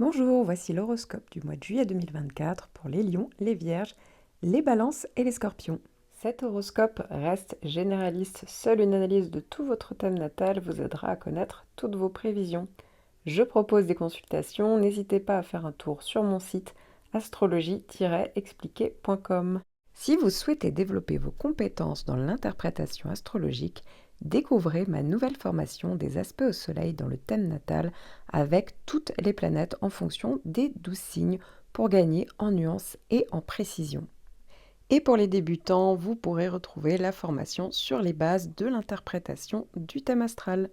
Bonjour, voici l'horoscope du mois de juillet 2024 pour les lions, les vierges, les balances et les scorpions. Cet horoscope reste généraliste, seule une analyse de tout votre thème natal vous aidera à connaître toutes vos prévisions. Je propose des consultations, n'hésitez pas à faire un tour sur mon site astrologie-expliqué.com. Si vous souhaitez développer vos compétences dans l'interprétation astrologique, découvrez ma nouvelle formation des aspects au soleil dans le thème natal avec toutes les planètes en fonction des 12 signes pour gagner en nuances et en précision. Et pour les débutants, vous pourrez retrouver la formation sur les bases de l'interprétation du thème astral.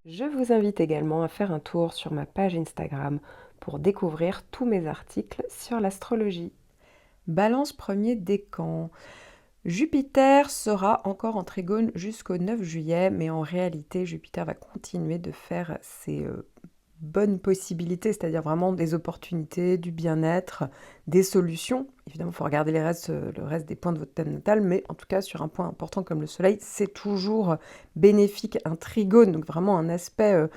Je vous invite également à faire un tour sur ma page Instagram pour découvrir tous mes articles sur l'astrologie. Balance premier décan. Jupiter sera encore en trigone jusqu'au 9 juillet, mais en réalité, Jupiter va continuer de faire ses bonnes possibilités, c'est-à-dire vraiment des opportunités, du bien-être, des solutions. Évidemment, il faut regarder le reste des points de votre thème natal, mais en tout cas, sur un point important comme le soleil, c'est toujours bénéfique, un trigone, donc vraiment un aspect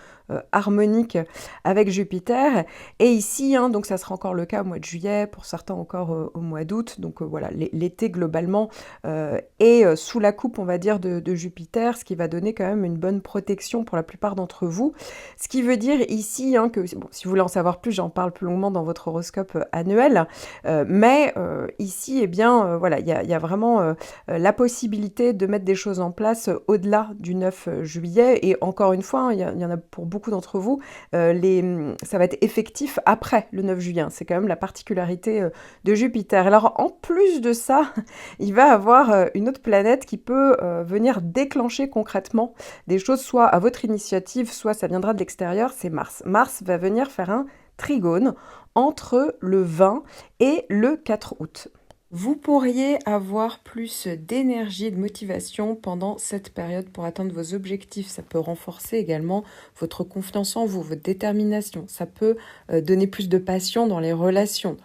harmonique avec Jupiter. Et ici, donc ça sera encore le cas au mois de juillet, pour certains encore au mois d'août. Donc voilà, l'été globalement est sous la coupe, on va dire, de Jupiter, ce qui va donner quand même une bonne protection pour la plupart d'entre vous. Ce qui veut dire ici que, bon, si vous voulez en savoir plus, j'en parle plus longuement dans votre horoscope annuel, mais ici, eh bien, voilà, il y a vraiment la possibilité de mettre des choses en place au-delà du 9 juillet. Et encore une fois, il y en a pour beaucoup d'entre vous, ça va être effectif après le 9 juillet. C'est quand même la particularité de Jupiter. Alors, en plus de ça, il va avoir une autre planète qui peut venir déclencher concrètement des choses, soit à votre initiative, soit ça viendra de l'extérieur, c'est Mars. Mars va venir faire un trigone entre le 20 et le 4 août. Vous pourriez avoir plus d'énergie et de motivation pendant cette période pour atteindre vos objectifs. Ça peut renforcer également votre confiance en vous, votre détermination. Ça peut donner plus de passion dans les relations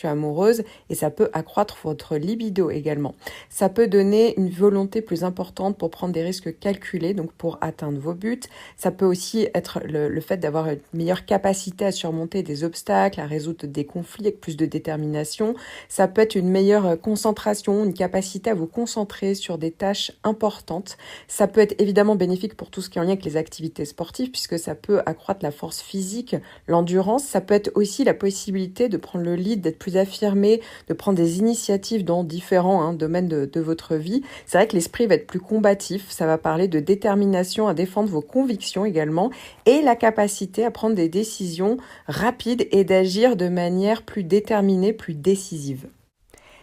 amoureuses, et ça peut accroître votre libido également. Ça peut donner une volonté plus importante pour prendre des risques calculés, donc pour atteindre vos buts. Ça peut aussi être le fait d'avoir une meilleure capacité à surmonter des obstacles, à résoudre des conflits avec plus de détermination. Ça peut être une meilleure concentration, une capacité à vous concentrer sur des tâches importantes. Ça peut être évidemment bénéfique pour tout ce qui est en lien avec les activités sportives, puisque ça peut accroître la force physique, l'endurance. Ça peut être aussi la possibilité de prendre le lead, d'être plus affirmé, de prendre des initiatives dans différents domaines de votre vie. C'est vrai que l'esprit va être plus combatif. Ça va parler de détermination à défendre vos convictions également, et la capacité à prendre des décisions rapides et d'agir de manière plus déterminée, plus décisive.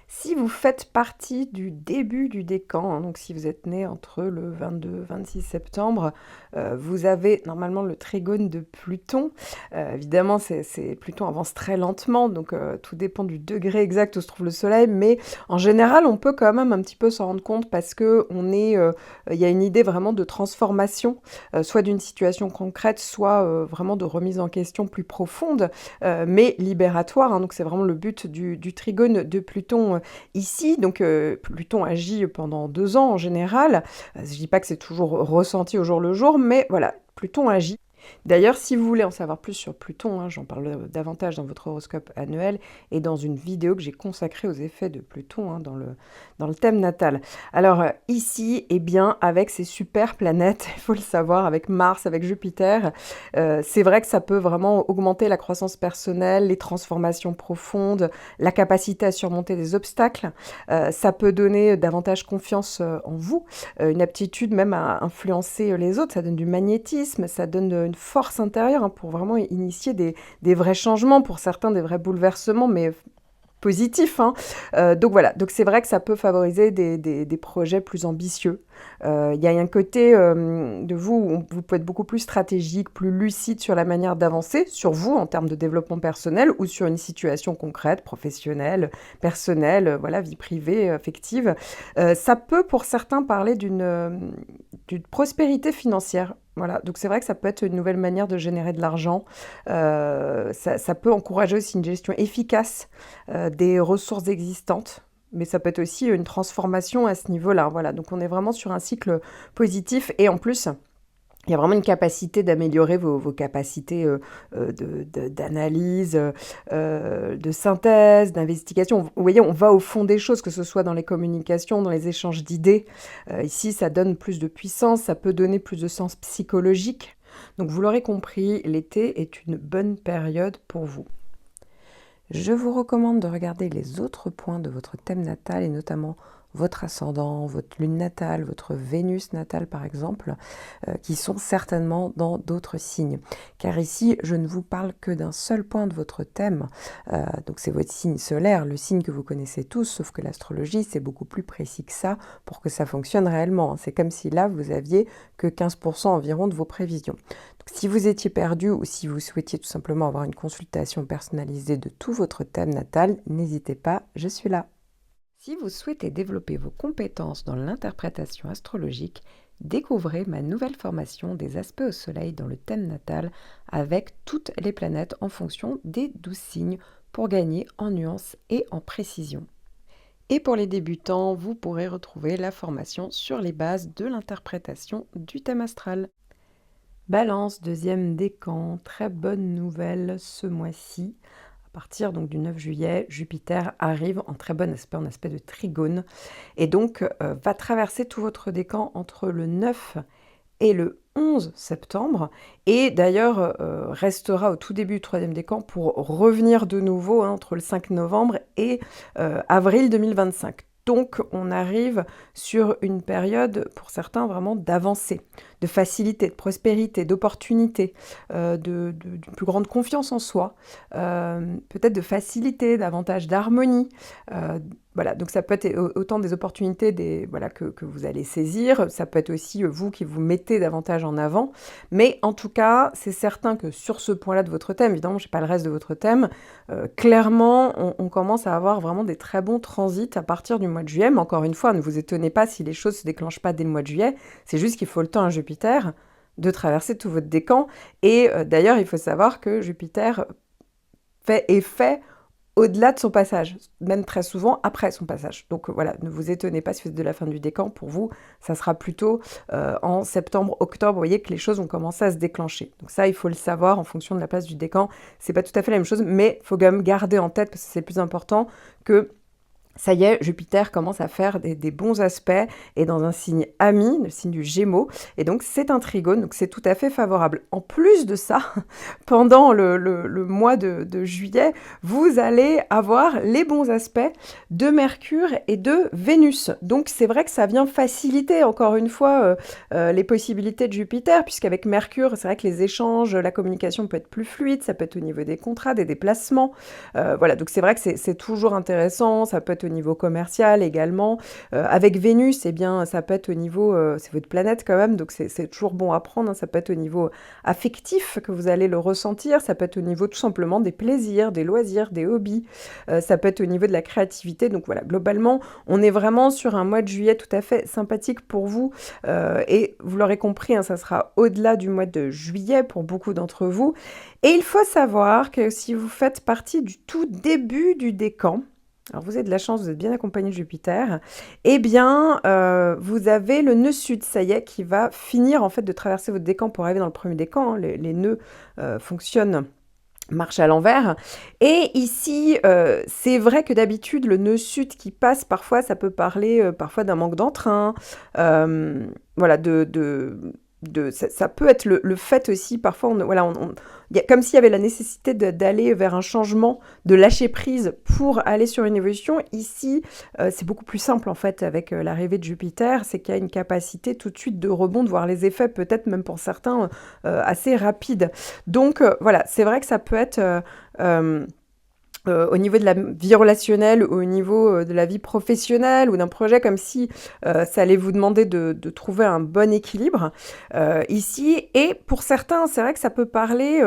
Si vous faites partie du début du décan, donc si vous êtes né entre le 22 et 26 septembre, vous avez normalement le trigone de Pluton. Évidemment, Pluton avance très lentement, donc tout dépend du degré exact où se trouve le Soleil, mais en général, on peut quand même un petit peu s'en rendre compte parce que il y a une idée vraiment de transformation, soit d'une situation concrète, soit vraiment de remise en question plus profonde, mais libératoire. Donc c'est vraiment le but du trigone de Pluton ici. Donc Pluton agit pendant 2 ans en général. Je ne dis pas que c'est toujours ressenti au jour le jour, mais voilà, Pluton agit. D'ailleurs, si vous voulez en savoir plus sur Pluton, j'en parle davantage dans votre horoscope annuel et dans une vidéo que j'ai consacrée aux effets de Pluton dans le thème natal. Alors ici, eh bien, avec ces super planètes, il faut le savoir, avec Mars, avec Jupiter, c'est vrai que ça peut vraiment augmenter la croissance personnelle, les transformations profondes, la capacité à surmonter des obstacles. Ça peut donner davantage confiance en vous, une aptitude même à influencer les autres. Ça donne du magnétisme, ça donne une force intérieure pour vraiment initier des vrais changements, pour certains des vrais bouleversements, mais positifs. Donc voilà, donc c'est vrai que ça peut favoriser des projets plus ambitieux. Il y a un côté de vous où vous pouvez être beaucoup plus stratégique, plus lucide sur la manière d'avancer, sur vous en termes de développement personnel ou sur une situation concrète, professionnelle, personnelle, voilà, vie privée, affective. Ça peut pour certains parler d'une prospérité financière. Voilà, donc c'est vrai que ça peut être une nouvelle manière de générer de l'argent. Ça peut encourager aussi une gestion efficace des ressources existantes, mais ça peut être aussi une transformation à ce niveau-là. Voilà, donc on est vraiment sur un cycle positif et en plus, Il y a vraiment une capacité d'améliorer vos capacités d'analyse, de synthèse, d'investigation. Vous voyez, on va au fond des choses, que ce soit dans les communications, dans les échanges d'idées. Ici, ça donne plus de puissance, ça peut donner plus de sens psychologique. Donc vous l'aurez compris, l'été est une bonne période pour vous. Je vous recommande de regarder les autres points de votre thème natal et notamment votre ascendant, votre lune natale, votre Vénus natale par exemple, qui sont certainement dans d'autres signes. Car ici, je ne vous parle que d'un seul point de votre thème, donc c'est votre signe solaire, le signe que vous connaissez tous, sauf que l'astrologie, c'est beaucoup plus précis que ça pour que ça fonctionne réellement. C'est comme si là, vous aviez que 15% environ de vos prévisions. Donc, si vous étiez perdu ou si vous souhaitiez tout simplement avoir une consultation personnalisée de tout votre thème natal, n'hésitez pas, je suis là. Si vous souhaitez développer vos compétences dans l'interprétation astrologique, découvrez ma nouvelle formation des aspects au soleil dans le thème natal avec toutes les planètes en fonction des 12 signes pour gagner en nuances et en précision. Et pour les débutants, vous pourrez retrouver la formation sur les bases de l'interprétation du thème astral. Balance, deuxième décan, très bonne nouvelle ce mois-ci. À partir donc du 9 juillet, Jupiter arrive en très bon aspect, en aspect de trigone, et donc va traverser tout votre décan entre le 9 et le 11 septembre, et d'ailleurs restera au tout début du troisième décan pour revenir de nouveau entre le 5 novembre et avril 2025. Donc on arrive sur une période, pour certains, vraiment d'avancée, de facilité, de prospérité, d'opportunité, d'une plus grande confiance en soi, peut-être de facilité, davantage d'harmonie. Voilà, donc ça peut être autant des opportunités voilà, que vous allez saisir, ça peut être aussi vous qui vous mettez davantage en avant, mais en tout cas, c'est certain que sur ce point-là de votre thème, évidemment, je n'ai pas le reste de votre thème, clairement, on commence à avoir vraiment des très bons transits à partir du mois de juillet, mais encore une fois, ne vous étonnez pas si les choses ne se déclenchent pas dès le mois de juillet, c'est juste qu'il faut le temps à Jupiter de traverser tout votre décan, et d'ailleurs, il faut savoir que Jupiter fait effet au-delà de son passage, même très souvent après son passage. Donc voilà, ne vous étonnez pas si vous êtes de la fin du décan, pour vous, ça sera plutôt en septembre, octobre, vous voyez que les choses ont commencé à se déclencher. Donc ça, il faut le savoir en fonction de la place du décan, c'est pas tout à fait la même chose, mais il faut quand même garder en tête, parce que c'est le plus important, que ça y est, Jupiter commence à faire des bons aspects et dans un signe ami, le signe du Gémeaux, et donc c'est un trigone, donc c'est tout à fait favorable. En plus de ça, pendant le mois de juillet, vous allez avoir les bons aspects de Mercure et de Vénus. Donc c'est vrai que ça vient faciliter encore une fois les possibilités de Jupiter, puisqu'avec Mercure, c'est vrai que les échanges, la communication peut être plus fluide, ça peut être au niveau des contrats, des déplacements. Voilà, donc c'est vrai que c'est toujours intéressant, ça peut être au niveau commercial également. Avec Vénus, eh bien, ça peut être au niveau, c'est votre planète quand même, donc c'est toujours bon à prendre, hein. Ça peut être au niveau affectif que vous allez le ressentir, ça peut être au niveau tout simplement des plaisirs, des loisirs, des hobbies, ça peut être au niveau de la créativité. Donc voilà, globalement, on est vraiment sur un mois de juillet tout à fait sympathique pour vous, et vous l'aurez compris, hein, ça sera au-delà du mois de juillet pour beaucoup d'entre vous. Et il faut savoir que si vous faites partie du tout début du décan, alors vous avez de la chance, vous êtes bien accompagné de Jupiter, eh bien vous avez le nœud sud, ça y est, qui va finir en fait de traverser votre décan pour arriver dans le premier décan, hein. Les nœuds fonctionnent, marche à l'envers. Et ici, c'est vrai que d'habitude, le nœud sud qui passe, parfois, ça peut parler parfois d'un manque d'entrain, voilà, ça peut être le fait aussi, parfois, y a, comme s'il y avait la nécessité d'aller vers un changement, de lâcher prise pour aller sur une évolution. Ici, c'est beaucoup plus simple, en fait, avec l'arrivée de Jupiter, c'est qu'il y a une capacité tout de suite de rebond, de voir les effets, peut-être même pour certains, assez rapides. Donc, voilà, c'est vrai que ça peut être... au niveau de la vie relationnelle, au niveau de la vie professionnelle ou d'un projet, comme si ça allait vous demander de trouver un bon équilibre ici. Et pour certains, c'est vrai que ça peut parler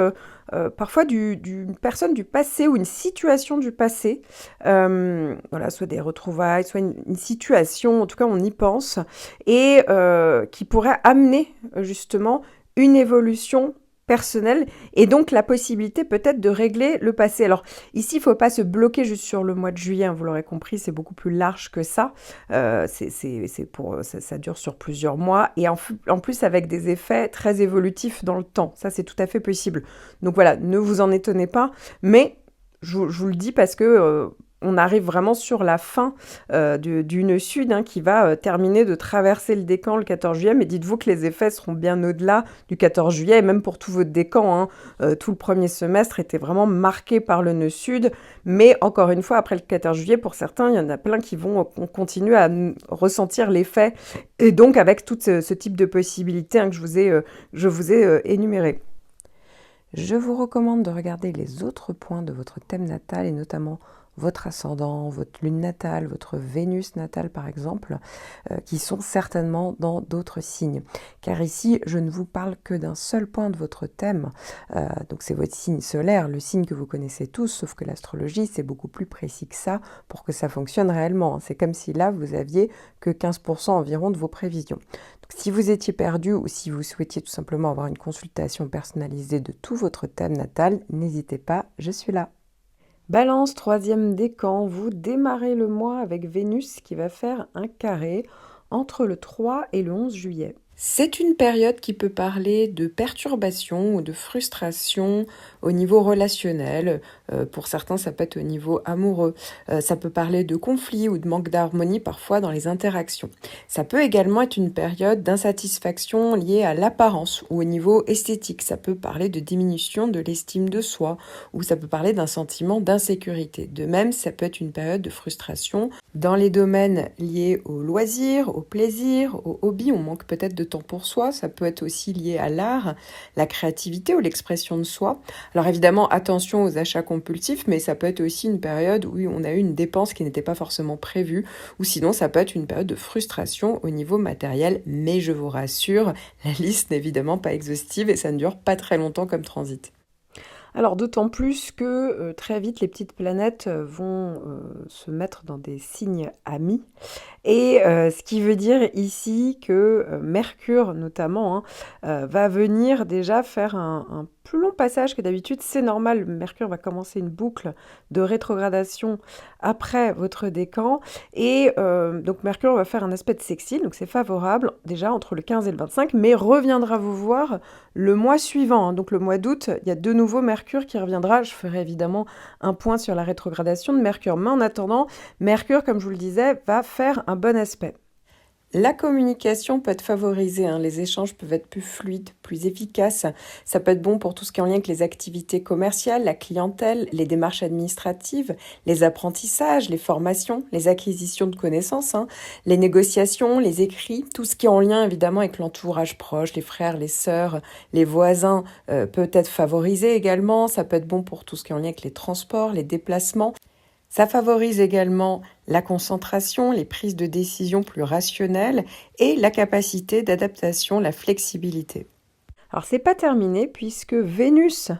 parfois d'une personne du passé ou une situation du passé, voilà, soit des retrouvailles, soit une situation, en tout cas on y pense, et qui pourrait amener justement une évolution personnel et donc la possibilité peut-être de régler le passé. Alors ici, il ne faut pas se bloquer juste sur le mois de juillet, hein, vous l'aurez compris, c'est beaucoup plus large que ça. Ça dure sur plusieurs mois et en plus avec des effets très évolutifs dans le temps. Ça, c'est tout à fait possible. Donc voilà, ne vous en étonnez pas, mais je vous le dis parce que on arrive vraiment sur la fin du nœud sud, hein, qui va terminer de traverser le décan le 14 juillet. Mais dites-vous que les effets seront bien au-delà du 14 juillet, et même pour tout votre décan. Hein, tout le premier semestre était vraiment marqué par le nœud sud. Mais encore une fois, après le 14 juillet, pour certains, il y en a plein qui vont continuer à ressentir l'effet. Et donc avec tout ce type de possibilités, hein, que je vous ai énumérées. Je vous recommande de regarder les autres points de votre thème natal et notamment votre ascendant, votre lune natale, votre Vénus natale par exemple, qui sont certainement dans d'autres signes. Car ici, je ne vous parle que d'un seul point de votre thème, donc c'est votre signe solaire, le signe que vous connaissez tous, sauf que l'astrologie, c'est beaucoup plus précis que ça pour que ça fonctionne réellement. C'est comme si là, vous aviez que 15% environ de vos prévisions. Donc, si vous étiez perdu ou si vous souhaitiez tout simplement avoir une consultation personnalisée de tout votre thème natal, n'hésitez pas, je suis là. Balance, troisième décan, vous démarrez le mois avec Vénus qui va faire un carré entre le 3 et le 11 juillet. C'est une période qui peut parler de perturbation ou de frustration au niveau relationnel. Pour certains, ça peut être au niveau amoureux. Ça peut parler de conflits ou de manque d'harmonie parfois dans les interactions. Ça peut également être une période d'insatisfaction liée à l'apparence ou au niveau esthétique. Ça peut parler de diminution de l'estime de soi ou ça peut parler d'un sentiment d'insécurité. De même, ça peut être une période de frustration dans les domaines liés au loisir, au plaisir, au hobby. On manque peut-être de temps pour soi, ça peut être aussi lié à l'art, la créativité ou l'expression de soi. Alors évidemment, attention aux achats compulsifs, mais ça peut être aussi une période où on a eu une dépense qui n'était pas forcément prévue, ou sinon ça peut être une période de frustration au niveau matériel, mais je vous rassure, la liste n'est évidemment pas exhaustive et ça ne dure pas très longtemps comme transit. Alors d'autant plus que très vite les petites planètes vont se mettre dans des signes amis. Et ce qui veut dire ici que Mercure notamment, hein, va venir déjà faire un plus long passage que d'habitude. C'est normal, Mercure va commencer une boucle de rétrogradation après votre décan. Et donc Mercure va faire un aspect de sextile, donc c'est favorable déjà entre le 15 et le 25, mais reviendra vous voir le mois suivant. Hein. Donc le mois d'août, il y a de nouveau Mercure qui reviendra. Je ferai évidemment un point sur la rétrogradation de Mercure. Mais en attendant, Mercure, comme je vous le disais, va faire un bon aspect. La communication peut être favorisée, hein. Les échanges peuvent être plus fluides, plus efficaces. Ça peut être bon pour tout ce qui est en lien avec les activités commerciales, la clientèle, les démarches administratives, les apprentissages, les formations, les acquisitions de connaissances, hein, les négociations, les écrits, tout ce qui est en lien évidemment avec l'entourage proche, les frères, les sœurs, les voisins peut être favorisé également. Ça peut être bon pour tout ce qui est en lien avec les transports, les déplacements. Ça favorise également la concentration, les prises de décision plus rationnelles et la capacité d'adaptation, la flexibilité. Alors c'est pas terminé puisque Vénus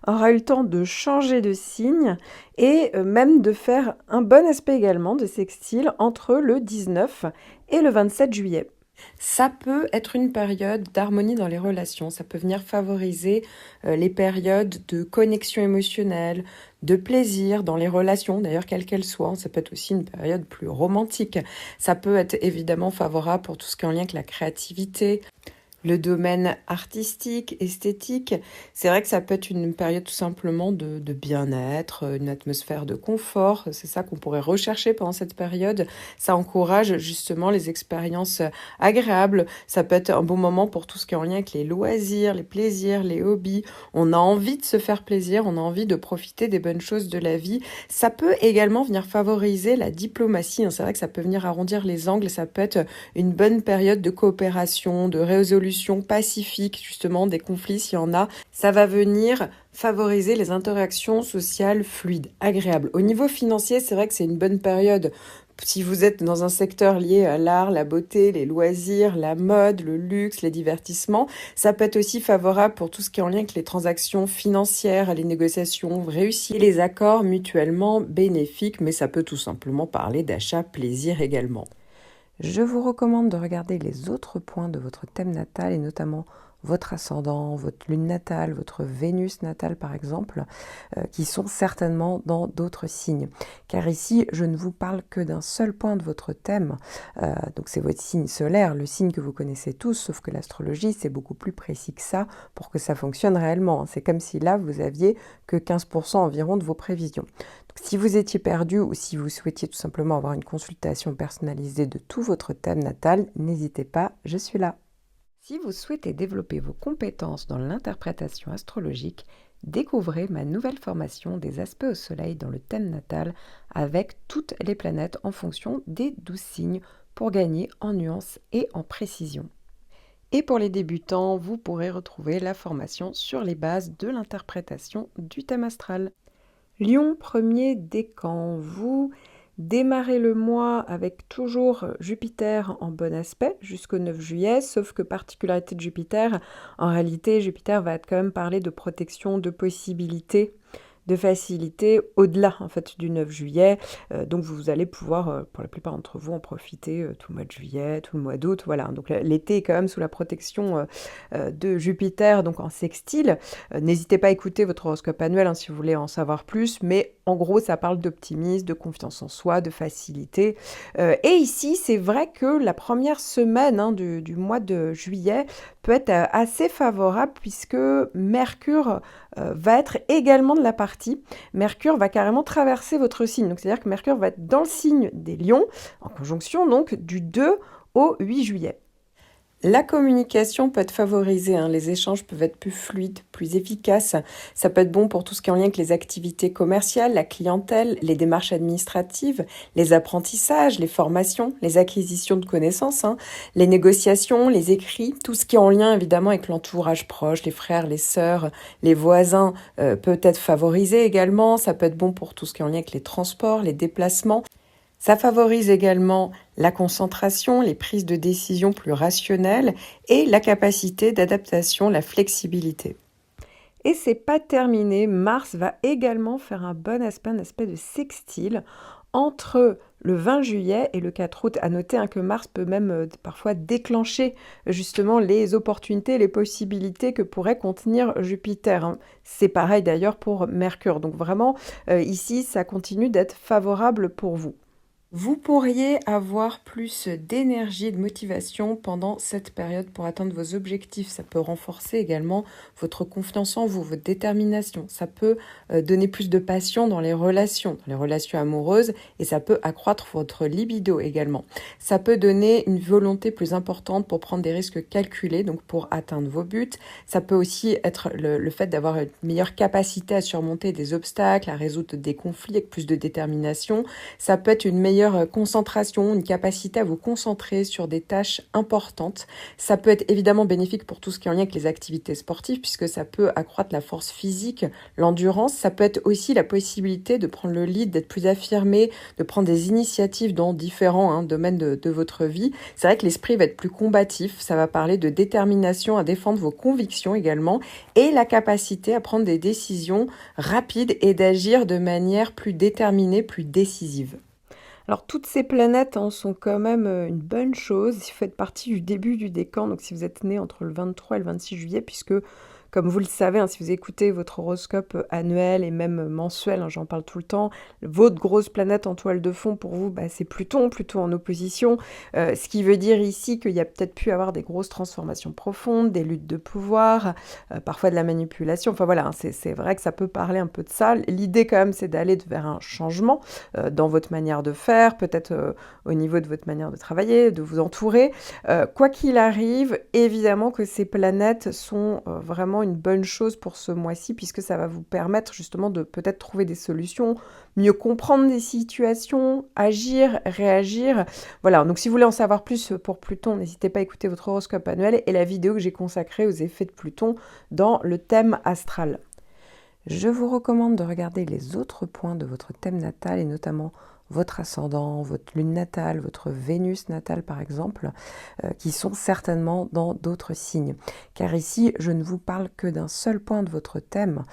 aura eu le temps de changer de signe et même de faire un bon aspect également de sextile entre le 19 et le 27 juillet. Ça peut être une période d'harmonie dans les relations, ça peut venir favoriser les périodes de connexion émotionnelle, de plaisir dans les relations, d'ailleurs quelles qu'elles soient. Ça peut être aussi une période plus romantique. Ça peut être évidemment favorable pour tout ce qui est en lien avec la créativité, le domaine artistique, esthétique. C'est vrai que ça peut être une période tout simplement de bien-être, une atmosphère de confort. C'est ça qu'on pourrait rechercher pendant cette période. Ça encourage justement les expériences agréables. Ça peut être un bon moment pour tout ce qui est en lien avec les loisirs, les plaisirs, les hobbies. On a envie de se faire plaisir, on a envie de profiter des bonnes choses de la vie. Ça peut également venir favoriser la diplomatie. C'est vrai que ça peut venir arrondir les angles. Ça peut être une bonne période de coopération, de résolution pacifique, justement, des conflits s'il y en a. Ça va venir favoriser les interactions sociales fluides, agréables. Au niveau financier, c'est vrai que c'est une bonne période. Si vous êtes dans un secteur lié à l'art, la beauté, les loisirs, la mode, le luxe, les divertissements, ça peut être aussi favorable pour tout ce qui est en lien avec les transactions financières, les négociations réussies, les accords mutuellement bénéfiques, mais ça peut tout simplement parler d'achat plaisir également. Je vous recommande de regarder les autres points de votre thème natal et notamment votre ascendant, votre lune natale, votre Vénus natale par exemple, qui sont certainement dans d'autres signes. Car ici, je ne vous parle que d'un seul point de votre thème, donc c'est votre signe solaire, le signe que vous connaissez tous, sauf que l'astrologie, c'est beaucoup plus précis que ça pour que ça fonctionne réellement. C'est comme si là, vous aviez que 15% environ de vos prévisions. Donc, si vous étiez perdu ou si vous souhaitiez tout simplement avoir une consultation personnalisée de tout votre thème natal, n'hésitez pas, je suis là. Si vous souhaitez développer vos compétences dans l'interprétation astrologique, découvrez ma nouvelle formation des aspects au soleil dans le thème natal avec toutes les planètes en fonction des 12 signes pour gagner en nuances et en précision. Et pour les débutants, vous pourrez retrouver la formation sur les bases de l'interprétation du thème astral. Lion, premier décan, vous démarrez le mois avec toujours Jupiter en bon aspect jusqu'au 9 juillet, sauf que particularité de Jupiter, en réalité Jupiter va quand même parler de protection, de possibilités, de facilité au-delà en fait du 9 juillet. Donc vous allez pouvoir, pour la plupart d'entre vous, en profiter tout le mois de juillet, tout le mois d'août. Voilà, donc l'été est quand même sous la protection de Jupiter, donc en sextile. N'hésitez pas à écouter votre horoscope annuel si vous voulez en savoir plus, mais en gros, ça parle d'optimisme, de confiance en soi, de facilité. Et ici, c'est vrai que la première semaine du mois de juillet peut être assez favorable puisque Mercure va être également de la partie. Mercure va carrément traverser votre signe. Donc, c'est-à-dire que Mercure va être dans le signe des Lions, en conjonction donc du 2 au 8 juillet. La communication peut être favorisée, les échanges peuvent être plus fluides, plus efficaces. Ça peut être bon pour tout ce qui est en lien avec les activités commerciales, la clientèle, les démarches administratives, les apprentissages, les formations, les acquisitions de connaissances, les négociations, les écrits, tout ce qui est en lien évidemment avec l'entourage proche, les frères, les sœurs, les voisins peut être favorisé également. Ça peut être bon pour tout ce qui est en lien avec les transports, les déplacements. Ça favorise également la concentration, les prises de décision plus rationnelles et la capacité d'adaptation, la flexibilité. Et c'est pas terminé, Mars va également faire un aspect de sextile entre le 20 juillet et le 4 août. À noter que Mars peut même parfois déclencher justement les opportunités, les possibilités que pourrait contenir Jupiter. C'est pareil d'ailleurs pour Mercure. Donc vraiment, ici, ça continue d'être favorable pour vous. Vous pourriez avoir plus d'énergie et de motivation pendant cette période pour atteindre vos objectifs. Ça peut renforcer également votre confiance en vous, votre détermination. Ça peut donner plus de passion dans les relations amoureuses et ça peut accroître votre libido également. Ça peut donner une volonté plus importante pour prendre des risques calculés, donc pour atteindre vos buts. Ça peut aussi être le fait d'avoir une meilleure capacité à surmonter des obstacles, à résoudre des conflits avec plus de détermination. Ça peut être une meilleure concentration, une capacité à vous concentrer sur des tâches importantes. Ça peut être évidemment bénéfique pour tout ce qui est en lien avec les activités sportives puisque ça peut accroître la force physique, l'endurance. Ça peut être aussi la possibilité de prendre le lead, d'être plus affirmé, de prendre des initiatives dans différents domaines de votre vie. C'est vrai que l'esprit va être plus combatif. Ça va parler de détermination à défendre vos convictions également et la capacité à prendre des décisions rapides et d'agir de manière plus déterminée, plus décisive. Alors toutes ces planètes sont quand même une bonne chose. Si vous faites partie du début du décan, donc si vous êtes né entre le 23 et le 26 juillet, puisque comme vous le savez, si vous écoutez votre horoscope annuel et même mensuel, j'en parle tout le temps, votre grosse planète en toile de fond pour vous, c'est Pluton, plutôt en opposition, ce qui veut dire ici qu'il y a peut-être pu avoir des grosses transformations profondes, des luttes de pouvoir, parfois de la manipulation, enfin voilà, c'est vrai que ça peut parler un peu de ça. L'idée quand même, c'est d'aller vers un changement dans votre manière de faire, peut-être au niveau de votre manière de travailler, de vous entourer. Quoi qu'il arrive, évidemment que ces planètes sont vraiment une bonne chose pour ce mois-ci puisque ça va vous permettre justement de peut-être trouver des solutions, mieux comprendre des situations, agir, réagir. Voilà, donc si vous voulez en savoir plus pour Pluton, n'hésitez pas à écouter votre horoscope annuel et la vidéo que j'ai consacrée aux effets de Pluton dans le thème astral. Je vous recommande de regarder les autres points de votre thème natal et notamment votre ascendant, votre lune natale, votre Vénus natale par exemple, qui sont certainement dans d'autres signes. Car ici, je ne vous parle que d'un seul point de votre thème,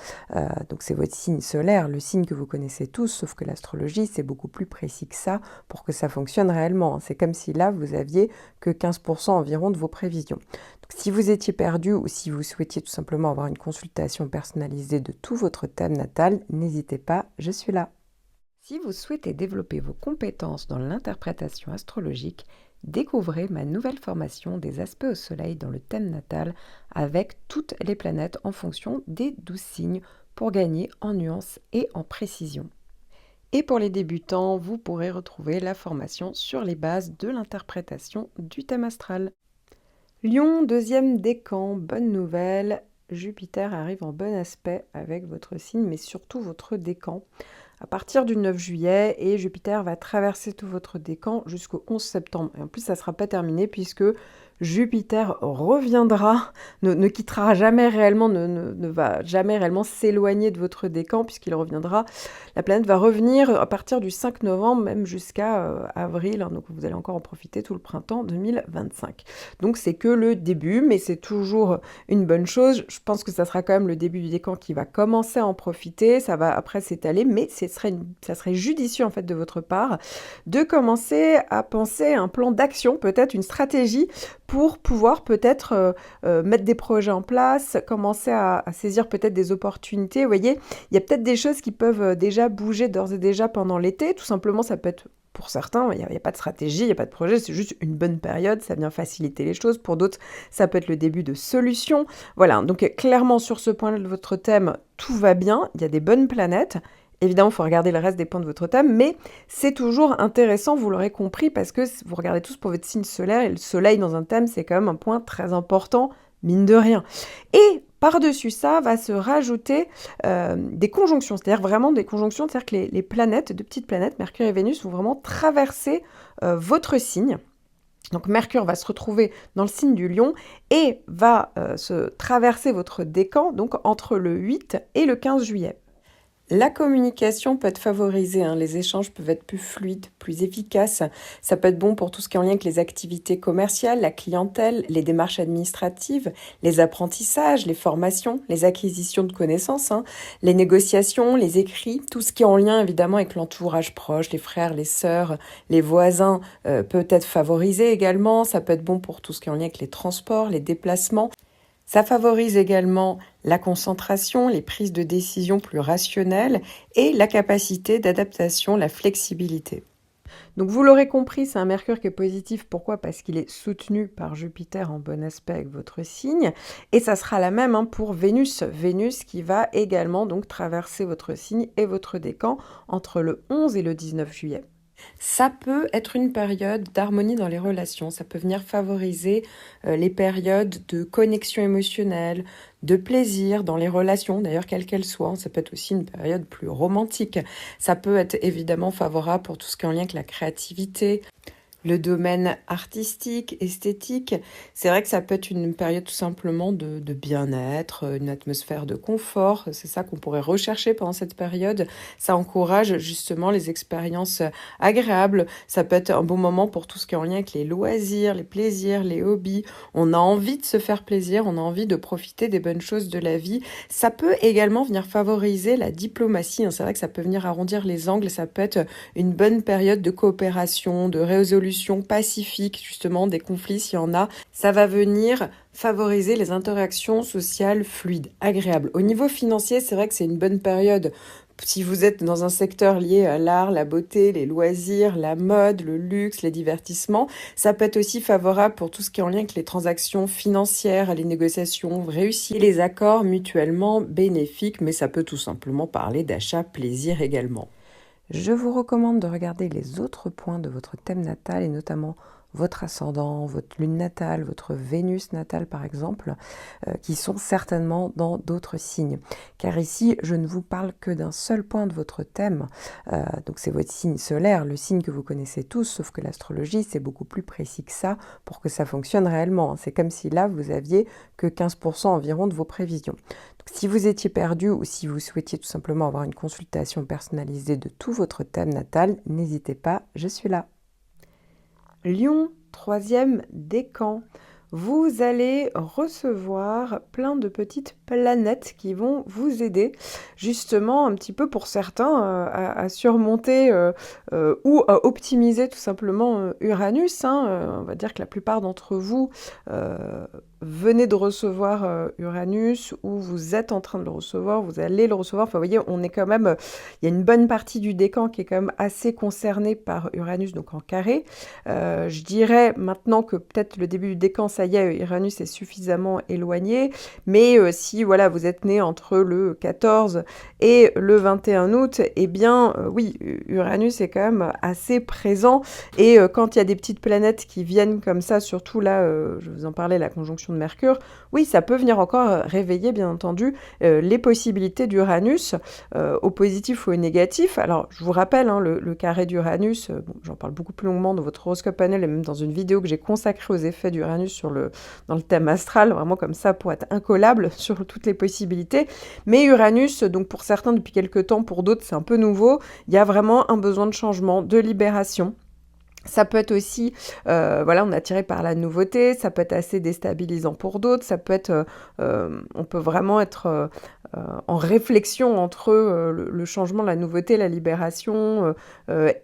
donc c'est votre signe solaire, le signe que vous connaissez tous, sauf que l'astrologie, c'est beaucoup plus précis que ça pour que ça fonctionne réellement. C'est comme si là, vous aviez que 15% environ de vos prévisions. Donc, si vous étiez perdu ou si vous souhaitiez tout simplement avoir une consultation personnalisée de tout votre thème natal, n'hésitez pas, je suis là. Si vous souhaitez développer vos compétences dans l'interprétation astrologique, découvrez ma nouvelle formation des aspects au soleil dans le thème natal avec toutes les planètes en fonction des 12 signes pour gagner en nuances et en précision. Et pour les débutants, vous pourrez retrouver la formation sur les bases de l'interprétation du thème astral. Lion, deuxième décan, bonne nouvelle, Jupiter arrive en bon aspect avec votre signe, mais surtout votre décan à partir du 9 juillet et Jupiter va traverser tout votre décan jusqu'au 11 septembre. Et en plus, ça ne sera pas terminé puisque Jupiter reviendra, ne quittera jamais réellement, ne va jamais réellement s'éloigner de votre décan puisqu'il reviendra. La planète va revenir à partir du 5 novembre, même jusqu'à avril, donc vous allez encore en profiter tout le printemps 2025. Donc c'est que le début, mais c'est toujours une bonne chose. Je pense que ça sera quand même le début du décan qui va commencer à en profiter, ça va après s'étaler, mais ça serait judicieux en fait de votre part de commencer à penser à un plan d'action, peut-être une stratégie pour pouvoir peut-être mettre des projets en place, commencer à saisir peut-être des opportunités. Vous voyez, il y a peut-être des choses qui peuvent déjà bouger d'ores et déjà pendant l'été. Tout simplement, ça peut être pour certains, il n'y a pas de stratégie, il n'y a pas de projet, c'est juste une bonne période, ça vient faciliter les choses. Pour d'autres, ça peut être le début de solutions. Voilà, donc clairement sur ce point de votre thème, tout va bien, il y a des bonnes planètes. Évidemment, il faut regarder le reste des points de votre thème, mais c'est toujours intéressant, vous l'aurez compris, parce que vous regardez tous pour votre signe solaire, et le soleil dans un thème, c'est quand même un point très important, mine de rien. Et par-dessus ça, va se rajouter des conjonctions, c'est-à-dire vraiment des conjonctions, c'est-à-dire que les planètes, deux petites planètes, Mercure et Vénus, vont vraiment traverser votre signe. Donc Mercure va se retrouver dans le signe du Lion et va se traverser votre décan, donc entre le 8 et le 15 juillet. La communication peut être favorisée, les échanges peuvent être plus fluides, plus efficaces. Ça peut être bon pour tout ce qui est en lien avec les activités commerciales, la clientèle, les démarches administratives, les apprentissages, les formations, les acquisitions de connaissances, les négociations, les écrits, tout ce qui est en lien évidemment avec l'entourage proche, les frères, les sœurs, les voisins peut être favorisé également. Ça peut être bon pour tout ce qui est en lien avec les transports, les déplacements. Ça favorise également la concentration, les prises de décision plus rationnelles et la capacité d'adaptation, la flexibilité. Donc vous l'aurez compris, c'est un Mercure qui est positif. Pourquoi ? Parce qu'il est soutenu par Jupiter en bon aspect avec votre signe. Et ça sera la même pour Vénus. Vénus qui va également donc traverser votre signe et votre décan entre le 11 et le 19 juillet. Ça peut être une période d'harmonie dans les relations, ça peut venir favoriser les périodes de connexion émotionnelle, de plaisir dans les relations, d'ailleurs quelles qu'elles soient. Ça peut être aussi une période plus romantique. Ça peut être évidemment favorable pour tout ce qui est en lien avec la créativité, le domaine artistique, esthétique. C'est vrai que ça peut être une période tout simplement de bien-être, une atmosphère de confort. C'est ça qu'on pourrait rechercher pendant cette période. Ça encourage justement les expériences agréables. Ça peut être un bon moment pour tout ce qui est en lien avec les loisirs, les plaisirs, les hobbies. On a envie de se faire plaisir, on a envie de profiter des bonnes choses de la vie. Ça peut également venir favoriser la diplomatie. C'est vrai que ça peut venir arrondir les angles. Ça peut être une bonne période de coopération, de résolution pacifique, justement, des conflits, s'il y en a. Ça va venir favoriser les interactions sociales fluides, agréables. Au niveau financier, c'est vrai que c'est une bonne période. Si vous êtes dans un secteur lié à l'art, la beauté, les loisirs, la mode, le luxe, les divertissements, ça peut être aussi favorable pour tout ce qui est en lien avec les transactions financières, les négociations réussies, les accords mutuellement bénéfiques, mais ça peut tout simplement parler d'achat plaisir également. Je vous recommande de regarder les autres points de votre thème natal et notamment votre ascendant, votre lune natale, votre Vénus natale par exemple, qui sont certainement dans d'autres signes. Car ici, je ne vous parle que d'un seul point de votre thème, donc c'est votre signe solaire, le signe que vous connaissez tous, sauf que l'astrologie, c'est beaucoup plus précis que ça pour que ça fonctionne réellement. C'est comme si là, vous aviez que 15% environ de vos prévisions. Donc, si vous étiez perdu ou si vous souhaitiez tout simplement avoir une consultation personnalisée de tout votre thème natal, n'hésitez pas, je suis là. Lion, troisième décan. Vous allez recevoir plein de petites planètes qui vont vous aider justement un petit peu pour certains à surmonter ou à optimiser tout simplement Uranus. On va dire que la plupart d'entre vous venez de recevoir Uranus ou vous êtes en train de le recevoir, vous allez le recevoir. Enfin, vous voyez, on est quand même, il y a une bonne partie du décan qui est quand même assez concernée par Uranus, donc en carré. Je dirais maintenant que peut-être le début du décan, ça y est, Uranus est suffisamment éloigné, mais si voilà, vous êtes né entre le 14 et le 21 août, eh bien oui, Uranus est quand même assez présent, et quand il y a des petites planètes qui viennent comme ça, surtout là, je vous en parlais, la conjonction de Mercure, oui, ça peut venir encore réveiller, bien entendu, les possibilités d'Uranus, au positif ou au négatif. Alors, je vous rappelle, le carré d'Uranus, bon, j'en parle beaucoup plus longuement dans votre horoscope panel et même dans une vidéo que j'ai consacrée aux effets d'Uranus dans le thème astral, vraiment comme ça pour être incollable sur toutes les possibilités. Mais Uranus, donc pour certains depuis quelques temps, pour d'autres c'est un peu nouveau, il y a vraiment un besoin de changement, de libération. Ça peut être aussi, voilà, on est attiré par la nouveauté, ça peut être assez déstabilisant pour d'autres, ça peut être, on peut vraiment être en réflexion entre le changement, la nouveauté, la libération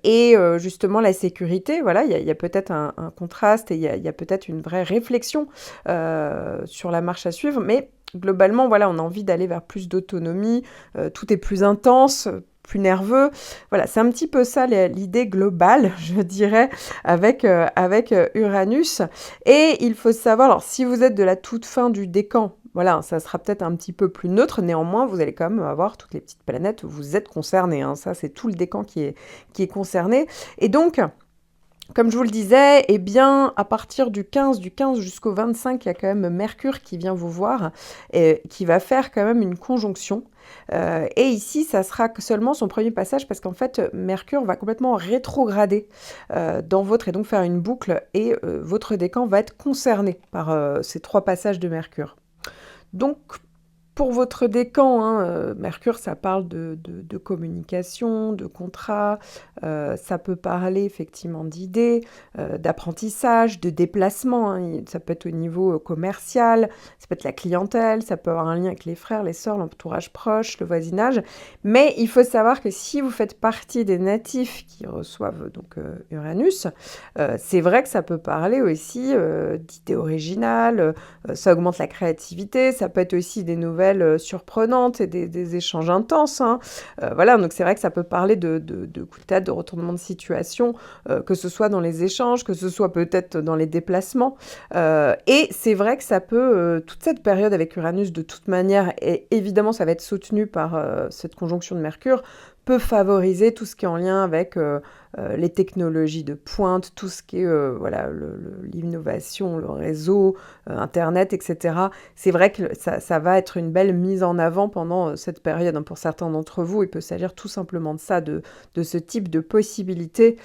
et justement la sécurité. Voilà, il y a peut-être un contraste et il y a peut-être une vraie réflexion sur la marche à suivre, mais globalement, voilà, on a envie d'aller vers plus d'autonomie, tout est plus intense, plus nerveux. Voilà, c'est un petit peu ça l'idée globale, je dirais, avec Uranus. Et il faut savoir, alors si vous êtes de la toute fin du décan, voilà, ça sera peut-être un petit peu plus neutre, néanmoins, vous allez quand même avoir toutes les petites planètes où vous êtes concernés. Ça, c'est tout le décan qui est concerné. Et donc, comme je vous le disais, eh bien, à partir du 15 jusqu'au 25, il y a quand même Mercure qui vient vous voir et qui va faire quand même une conjonction. Et ici, ça sera seulement son premier passage parce qu'en fait, Mercure va complètement rétrograder dans votre, et donc faire une boucle, et votre décan va être concerné par ces 3 passages de Mercure. Donc, pour votre décan, Mercure, ça parle de communication, de contrat, ça peut parler effectivement d'idées, d'apprentissage, de déplacement. Ça peut être au niveau commercial, ça peut être la clientèle, ça peut avoir un lien avec les frères, les sœurs, l'entourage proche, le voisinage. Mais il faut savoir que si vous faites partie des natifs qui reçoivent donc Uranus, c'est vrai que ça peut parler aussi d'idées originales, ça augmente la créativité, ça peut être aussi des nouvelles surprenantes et des échanges intenses. Voilà, donc c'est vrai que ça peut parler de coups de tête, de retournement de situation, que ce soit dans les échanges, que ce soit peut-être dans les déplacements. Et c'est vrai que ça peut, toute cette période avec Uranus, de toute manière, et évidemment ça va être soutenu par cette conjonction de Mercure, peut favoriser tout ce qui est en lien avec les technologies de pointe, tout ce qui est voilà, l'innovation, le réseau, Internet, etc. C'est vrai que ça va être une belle mise en avant pendant cette période. Pour certains d'entre vous, il peut s'agir tout simplement de ça, de ce type de possibilité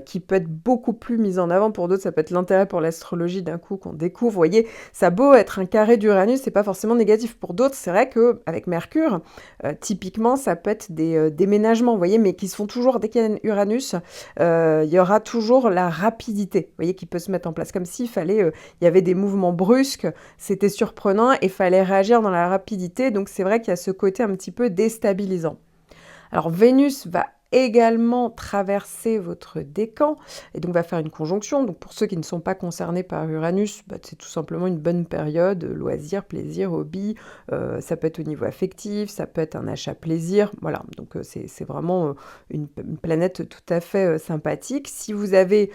qui peut être beaucoup plus mise en avant. Pour d'autres, ça peut être l'intérêt pour l'astrologie d'un coup qu'on découvre. Vous voyez, ça a beau être un carré d'Uranus, c'est pas forcément négatif. Pour d'autres, c'est vrai qu'avec Mercure, typiquement, ça peut être des déménagements, vous voyez, mais qui se font toujours dès qu'il y a Uranus. Il y aura toujours la rapidité, vous voyez, qui peut se mettre en place, comme s'il fallait, il y avait des mouvements brusques, c'était surprenant et il fallait réagir dans la rapidité, donc c'est vrai qu'il y a ce côté un petit peu déstabilisant. Alors Vénus va également traverser votre décan et donc va faire une conjonction. Donc pour ceux qui ne sont pas concernés par Uranus, c'est tout simplement une bonne période, loisirs, plaisir, hobby, ça peut être au niveau affectif, ça peut être un achat plaisir, voilà, donc c'est vraiment une planète tout à fait sympathique. Si vous avez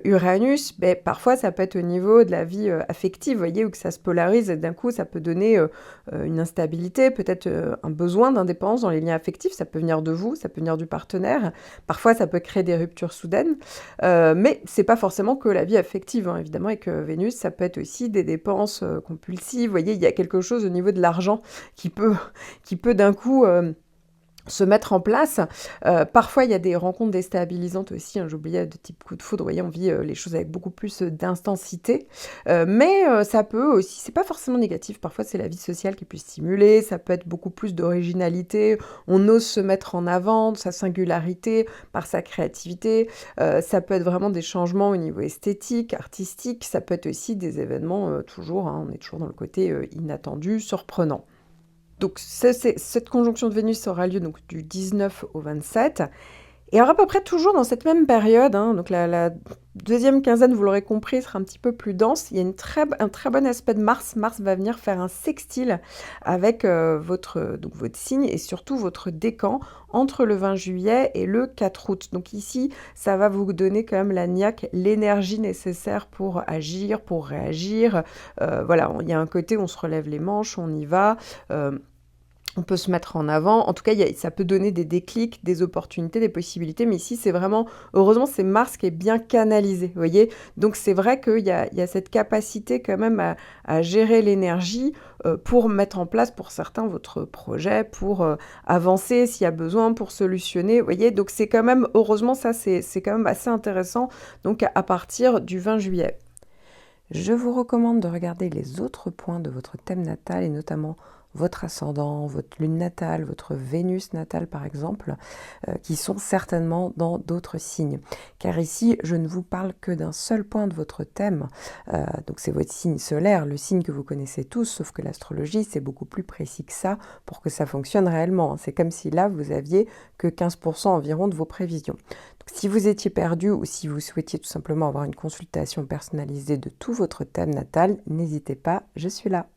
Uranus, parfois ça peut être au niveau de la vie affective, vous voyez, où que ça se polarise et d'un coup ça peut donner une instabilité, peut-être un besoin d'indépendance dans les liens affectifs, ça peut venir de vous, ça peut venir du partenaire, partenaire. Parfois, ça peut créer des ruptures soudaines, mais c'est pas forcément que la vie affective, hein, évidemment, avec Vénus, ça peut être aussi des dépenses compulsives. Vous voyez, il y a quelque chose au niveau de l'argent qui peut, qui peut d'un coup se mettre en place. Parfois, il y a des rencontres déstabilisantes aussi, hein, j'oubliais, de type coup de foudre. Vous voyez, on vit les choses avec beaucoup plus d'intensité. Mais ça peut aussi, c'est pas forcément négatif. Parfois, c'est la vie sociale qui est plus stimulée. Ça peut être beaucoup plus d'originalité. On ose se mettre en avant, sa singularité, par sa créativité. Ça peut être vraiment des changements au niveau esthétique, artistique. Ça peut être aussi des événements, toujours, hein, on est toujours dans le côté inattendu, surprenant. Donc cette conjonction de Vénus aura lieu donc du 19 au 27. Et alors à peu près toujours dans cette même période, hein, donc la deuxième quinzaine, vous l'aurez compris, sera un petit peu plus dense. Il y a un très bon aspect de Mars. Mars va venir faire un sextile avec votre signe et surtout votre décan entre le 20 juillet et le 4 août. Donc ici, ça va vous donner quand même la niaque, l'énergie nécessaire pour agir, pour réagir. Voilà, il y a un côté où on se relève les manches, on y va. On peut se mettre en avant. En tout cas, ça peut donner des déclics, des opportunités, des possibilités. Mais ici, c'est vraiment, heureusement, c'est Mars qui est bien canalisé, vous voyez. Donc, c'est vrai qu'il y a cette capacité quand même à gérer l'énergie pour mettre en place, pour certains, votre projet, pour avancer s'il y a besoin, pour solutionner, vous voyez. Donc, c'est quand même, heureusement, ça, c'est quand même assez intéressant. Donc, à partir du 20 juillet. Je vous recommande de regarder les autres points de votre thème natal et notamment votre ascendant, votre lune natale, votre Vénus natale par exemple, qui sont certainement dans d'autres signes. Car ici, je ne vous parle que d'un seul point de votre thème, donc c'est votre signe solaire, le signe que vous connaissez tous, sauf que l'astrologie, c'est beaucoup plus précis que ça pour que ça fonctionne réellement. C'est comme si là, vous aviez que 15% environ de vos prévisions. Donc, si vous étiez perdu ou si vous souhaitiez tout simplement avoir une consultation personnalisée de tout votre thème natal, n'hésitez pas, je suis là.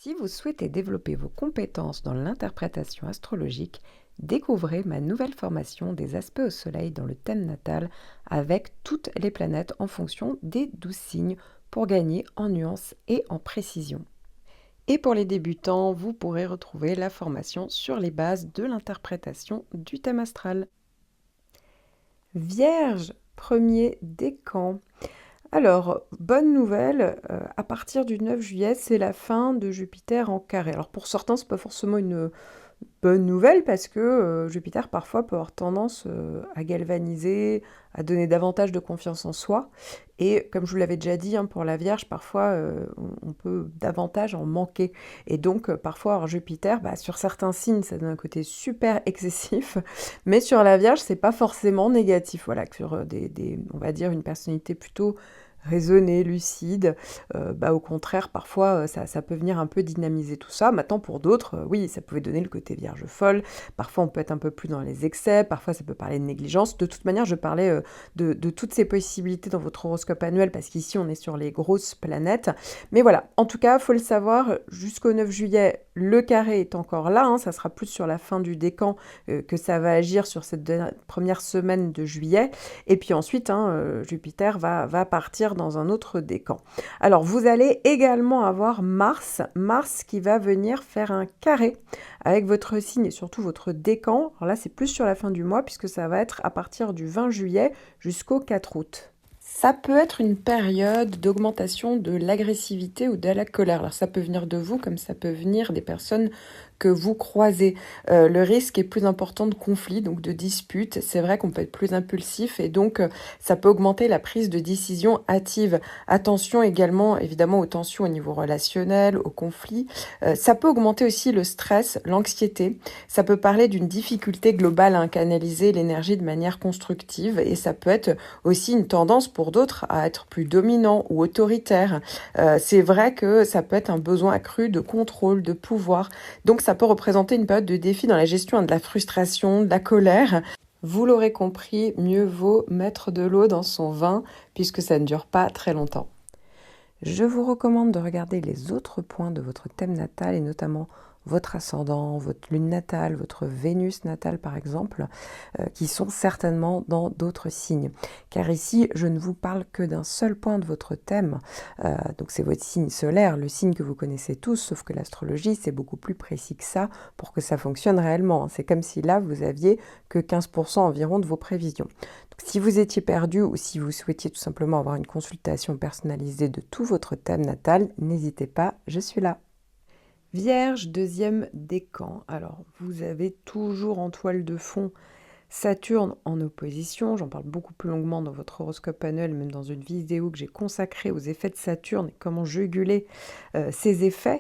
Si vous souhaitez développer vos compétences dans l'interprétation astrologique, découvrez ma nouvelle formation des aspects au soleil dans le thème natal avec toutes les planètes en fonction des 12 signes pour gagner en nuances et en précision. Et pour les débutants, vous pourrez retrouver la formation sur les bases de l'interprétation du thème astral. Vierge, premier décan. Alors, bonne nouvelle, à partir du 9 juillet, c'est la fin de Jupiter en carré. Alors pour certains, c'est pas forcément une bonne nouvelle parce que Jupiter parfois peut avoir tendance à galvaniser, à donner davantage de confiance en soi. Et comme je vous l'avais déjà dit, hein, pour la Vierge, parfois on peut davantage en manquer. Et donc parfois, alors, Jupiter, sur certains signes, ça donne un côté super excessif, mais sur la Vierge, c'est pas forcément négatif. Voilà, sur on va dire une personnalité plutôt raisonnée, lucide, au contraire, parfois, ça peut venir un peu dynamiser tout ça. Maintenant, pour d'autres, oui, ça pouvait donner le côté vierge folle. Parfois, on peut être un peu plus dans les excès. Parfois, ça peut parler de négligence. De toute manière, je parlais de toutes ces possibilités dans votre horoscope annuel parce qu'ici, on est sur les grosses planètes. Mais voilà, en tout cas, il faut le savoir, jusqu'au 9 juillet, le carré est encore là. Hein, ça sera plus sur la fin du décan que ça va agir sur cette première semaine de juillet. Et puis ensuite, Jupiter va partir dans un autre décan. Alors, vous allez également avoir Mars qui va venir faire un carré avec votre signe et surtout votre décan. Alors là, c'est plus sur la fin du mois puisque ça va être à partir du 20 juillet jusqu'au 4 août. Ça peut être une période d'augmentation de l'agressivité ou de la colère. Alors ça peut venir de vous comme ça peut venir des personnes que vous croisez. Le risque est plus important de conflits, donc de disputes. C'est vrai qu'on peut être plus impulsif et donc ça peut augmenter la prise de décision hâtive. Attention également évidemment aux tensions au niveau relationnel, aux conflits. Ça peut augmenter aussi le stress, l'anxiété. Ça peut parler d'une difficulté globale à canaliser l'énergie de manière constructive et ça peut être aussi une tendance pour d'autres à être plus dominant ou autoritaire. C'est vrai que ça peut être un besoin accru de contrôle, de pouvoir. Donc ça peut représenter une période de défi dans la gestion de la frustration, de la colère. Vous l'aurez compris, mieux vaut mettre de l'eau dans son vin puisque ça ne dure pas très longtemps. Je vous recommande de regarder les autres points de votre thème natal et notamment votre ascendant, votre lune natale, votre Vénus natale par exemple, qui sont certainement dans d'autres signes. Car ici, je ne vous parle que d'un seul point de votre thème, donc c'est votre signe solaire, le signe que vous connaissez tous, sauf que l'astrologie, c'est beaucoup plus précis que ça pour que ça fonctionne réellement. C'est comme si là, vous aviez que 15% environ de vos prévisions. Donc, si vous étiez perdu ou si vous souhaitiez tout simplement avoir une consultation personnalisée de tout votre thème natal, n'hésitez pas, je suis là. Vierge, deuxième décan. Alors, vous avez toujours en toile de fond Saturne en opposition. J'en parle beaucoup plus longuement dans votre horoscope annuel, même dans une vidéo que j'ai consacrée aux effets de Saturne et comment juguler ces effets.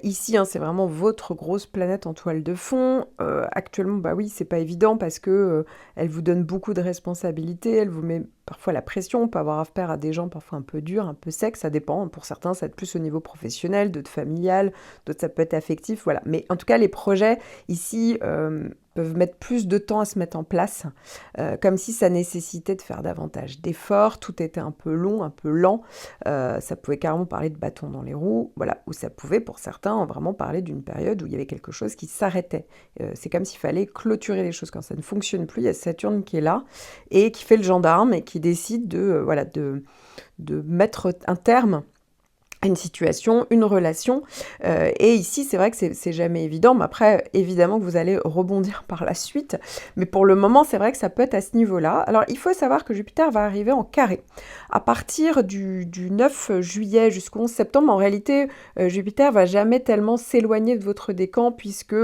Ici, c'est vraiment votre grosse planète en toile de fond. Actuellement, bah oui, c'est pas évident parce que elle vous donne beaucoup de responsabilités, elle vous met parfois la pression, on peut avoir affaire à des gens parfois un peu durs, un peu secs, ça dépend. Pour certains, ça va être plus au niveau professionnel, d'autres familial, d'autres ça peut être affectif, voilà. Mais en tout cas, les projets ici peuvent mettre plus de temps à se mettre en place, comme si ça nécessitait de faire davantage d'efforts, tout était un peu long, un peu lent, ça pouvait carrément parler de bâton dans les roues, voilà, ou ça pouvait pour certains vraiment parler d'une période où il y avait quelque chose qui s'arrêtait. C'est comme s'il fallait clôturer les choses quand ça ne fonctionne plus, il y a Saturne qui est là et qui fait le gendarme et qui décide de mettre un terme à une situation, une relation. Et ici, c'est vrai que c'est jamais évident, mais après, évidemment que vous allez rebondir par la suite. Mais pour le moment, c'est vrai que ça peut être à ce niveau-là. Alors, il faut savoir que Jupiter va arriver en carré. À partir du 9 juillet jusqu'au 11 septembre, en réalité, Jupiter va jamais tellement s'éloigner de votre décan, puisque,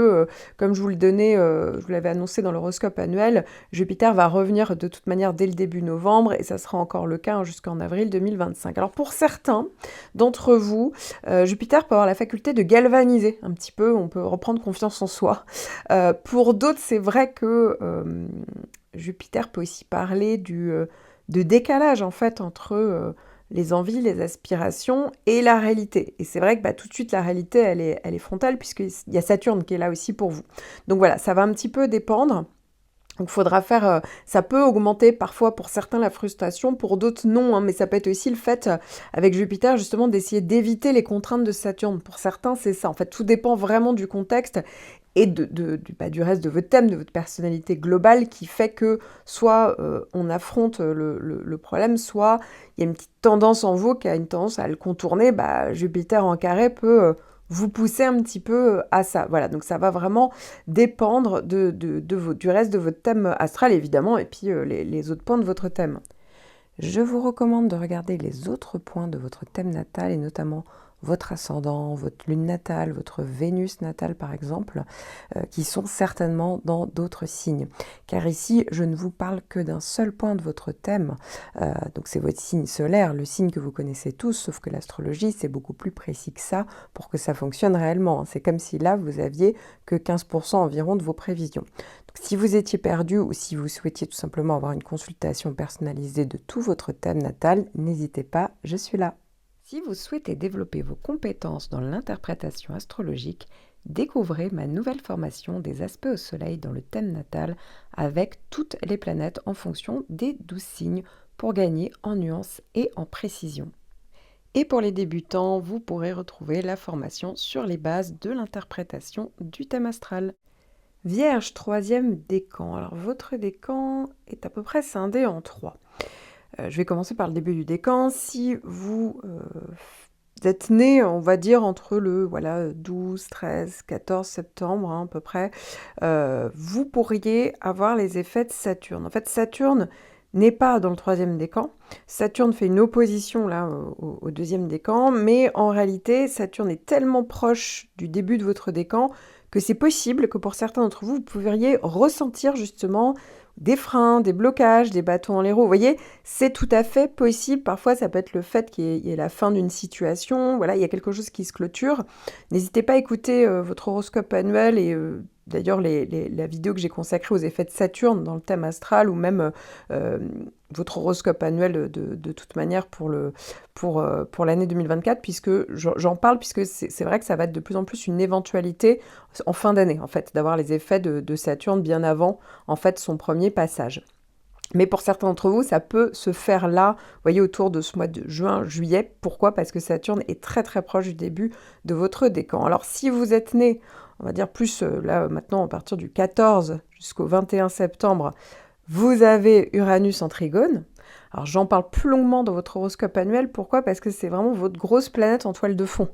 comme je vous l'avais annoncé dans l'horoscope annuel, Jupiter va revenir de toute manière dès le début novembre, et ça sera encore le cas jusqu'en avril 2025. Alors, pour certains d'entre vous, Jupiter peut avoir la faculté de galvaniser un petit peu, on peut reprendre confiance en soi. Pour d'autres, c'est vrai que Jupiter peut aussi parler de décalage en fait entre les envies, les aspirations et la réalité. Et c'est vrai que tout de suite, la réalité, elle est frontale puisqu'il y a Saturne qui est là aussi pour vous. Donc voilà, ça va un petit peu dépendre. Donc il faudra faire, ça peut augmenter parfois pour certains la frustration, pour d'autres non, mais ça peut être aussi le fait, avec Jupiter justement d'essayer d'éviter les contraintes de Saturne. Pour certains, c'est ça. En fait, tout dépend vraiment du contexte et du reste de votre thème, de votre personnalité globale qui fait que soit on affronte le problème, soit il y a une petite tendance en vous qui a une tendance à le contourner. Jupiter en carré peut vous pousser un petit peu à ça. Voilà, donc ça va vraiment dépendre du reste de votre thème astral, évidemment, et puis les autres points de votre thème. Je vous recommande de regarder les autres points de votre thème natal, et notamment votre ascendant, votre lune natale, votre Vénus natale par exemple, qui sont certainement dans d'autres signes. Car ici, je ne vous parle que d'un seul point de votre thème, donc c'est votre signe solaire, le signe que vous connaissez tous, sauf que l'astrologie, c'est beaucoup plus précis que ça pour que ça fonctionne réellement. C'est comme si là, vous aviez que 15% environ de vos prévisions. Donc, si vous étiez perdu ou si vous souhaitiez tout simplement avoir une consultation personnalisée de tout votre thème natal, n'hésitez pas, je suis là. Si vous souhaitez développer vos compétences dans l'interprétation astrologique, découvrez ma nouvelle formation des aspects au soleil dans le thème natal avec toutes les planètes en fonction des 12 signes pour gagner en nuances et en précision. Et pour les débutants, vous pourrez retrouver la formation sur les bases de l'interprétation du thème astral. Vierge, troisième décan. Alors votre décan est à peu près scindé en trois. Je vais commencer par le début du décan. Si vous êtes né, on va dire, entre le 12, 13, 14 septembre à peu près, vous pourriez avoir les effets de Saturne. En fait, Saturne n'est pas dans le troisième décan. Saturne fait une opposition là au deuxième décan, mais en réalité, Saturne est tellement proche du début de votre décan que c'est possible que pour certains d'entre vous, vous pourriez ressentir justement des freins, des blocages, des bâtons dans les roues. Vous voyez, c'est tout à fait possible. Parfois, ça peut être le fait qu'il y ait la fin d'une situation. Voilà, il y a quelque chose qui se clôture. N'hésitez pas à écouter votre horoscope annuel et d'ailleurs la vidéo que j'ai consacrée aux effets de Saturne dans le thème astral ou même votre horoscope annuel de toute manière pour l'année 2024, puisque j'en parle, puisque c'est vrai que ça va être de plus en plus une éventualité en fin d'année, en fait, d'avoir les effets de Saturne bien avant, en fait, son premier passage. Mais pour certains d'entre vous, ça peut se faire là, vous voyez, autour de ce mois de juin, juillet. Pourquoi? Parce que Saturne est très très proche du début de votre décan. Alors si vous êtes né, on va dire plus là maintenant à partir du 14 jusqu'au 21 septembre, vous avez Uranus en trigone. Alors j'en parle plus longuement dans votre horoscope annuel. Pourquoi? Parce que c'est vraiment votre grosse planète en toile de fond.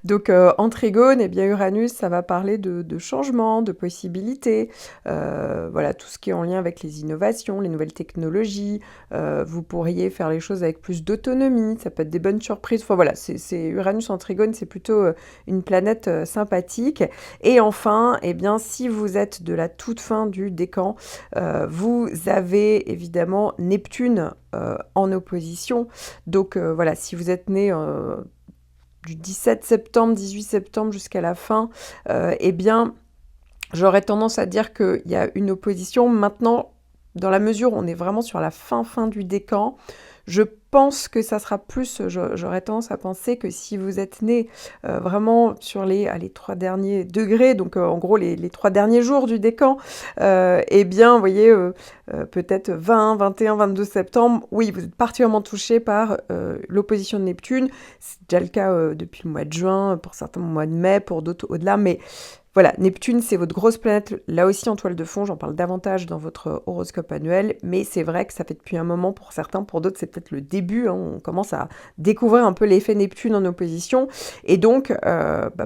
Donc en trigone, eh bien Uranus, ça va parler de changements, de possibilités, voilà, tout ce qui est en lien avec les innovations, les nouvelles technologies. Vous pourriez faire les choses avec plus d'autonomie, ça peut être des bonnes surprises. Enfin voilà, c'est Uranus en trigone, c'est plutôt une planète sympathique. Et enfin, eh bien, si vous êtes de la toute fin du décan, vous avez évidemment Neptune en opposition. Donc voilà, si vous êtes né du 17 septembre, 18 septembre jusqu'à la fin, eh bien, j'aurais tendance à dire qu'il y a une opposition. Maintenant, dans la mesure où on est vraiment sur la fin du décan, je pense que ça sera plus, j'aurais tendance à penser que si vous êtes né vraiment sur les 3 derniers degrés, donc en gros les 3 derniers jours du décan, eh bien, vous voyez, peut-être 20, 21, 22 septembre, oui, vous êtes particulièrement touché par l'opposition de Neptune. C'est déjà le cas depuis le mois de juin, pour certains au mois de mai, pour d'autres au-delà, mais voilà, Neptune, c'est votre grosse planète, là aussi en toile de fond, j'en parle davantage dans votre horoscope annuel, mais c'est vrai que ça fait depuis un moment pour certains, pour d'autres c'est peut-être le début, hein, on commence à découvrir un peu l'effet Neptune en opposition, et donc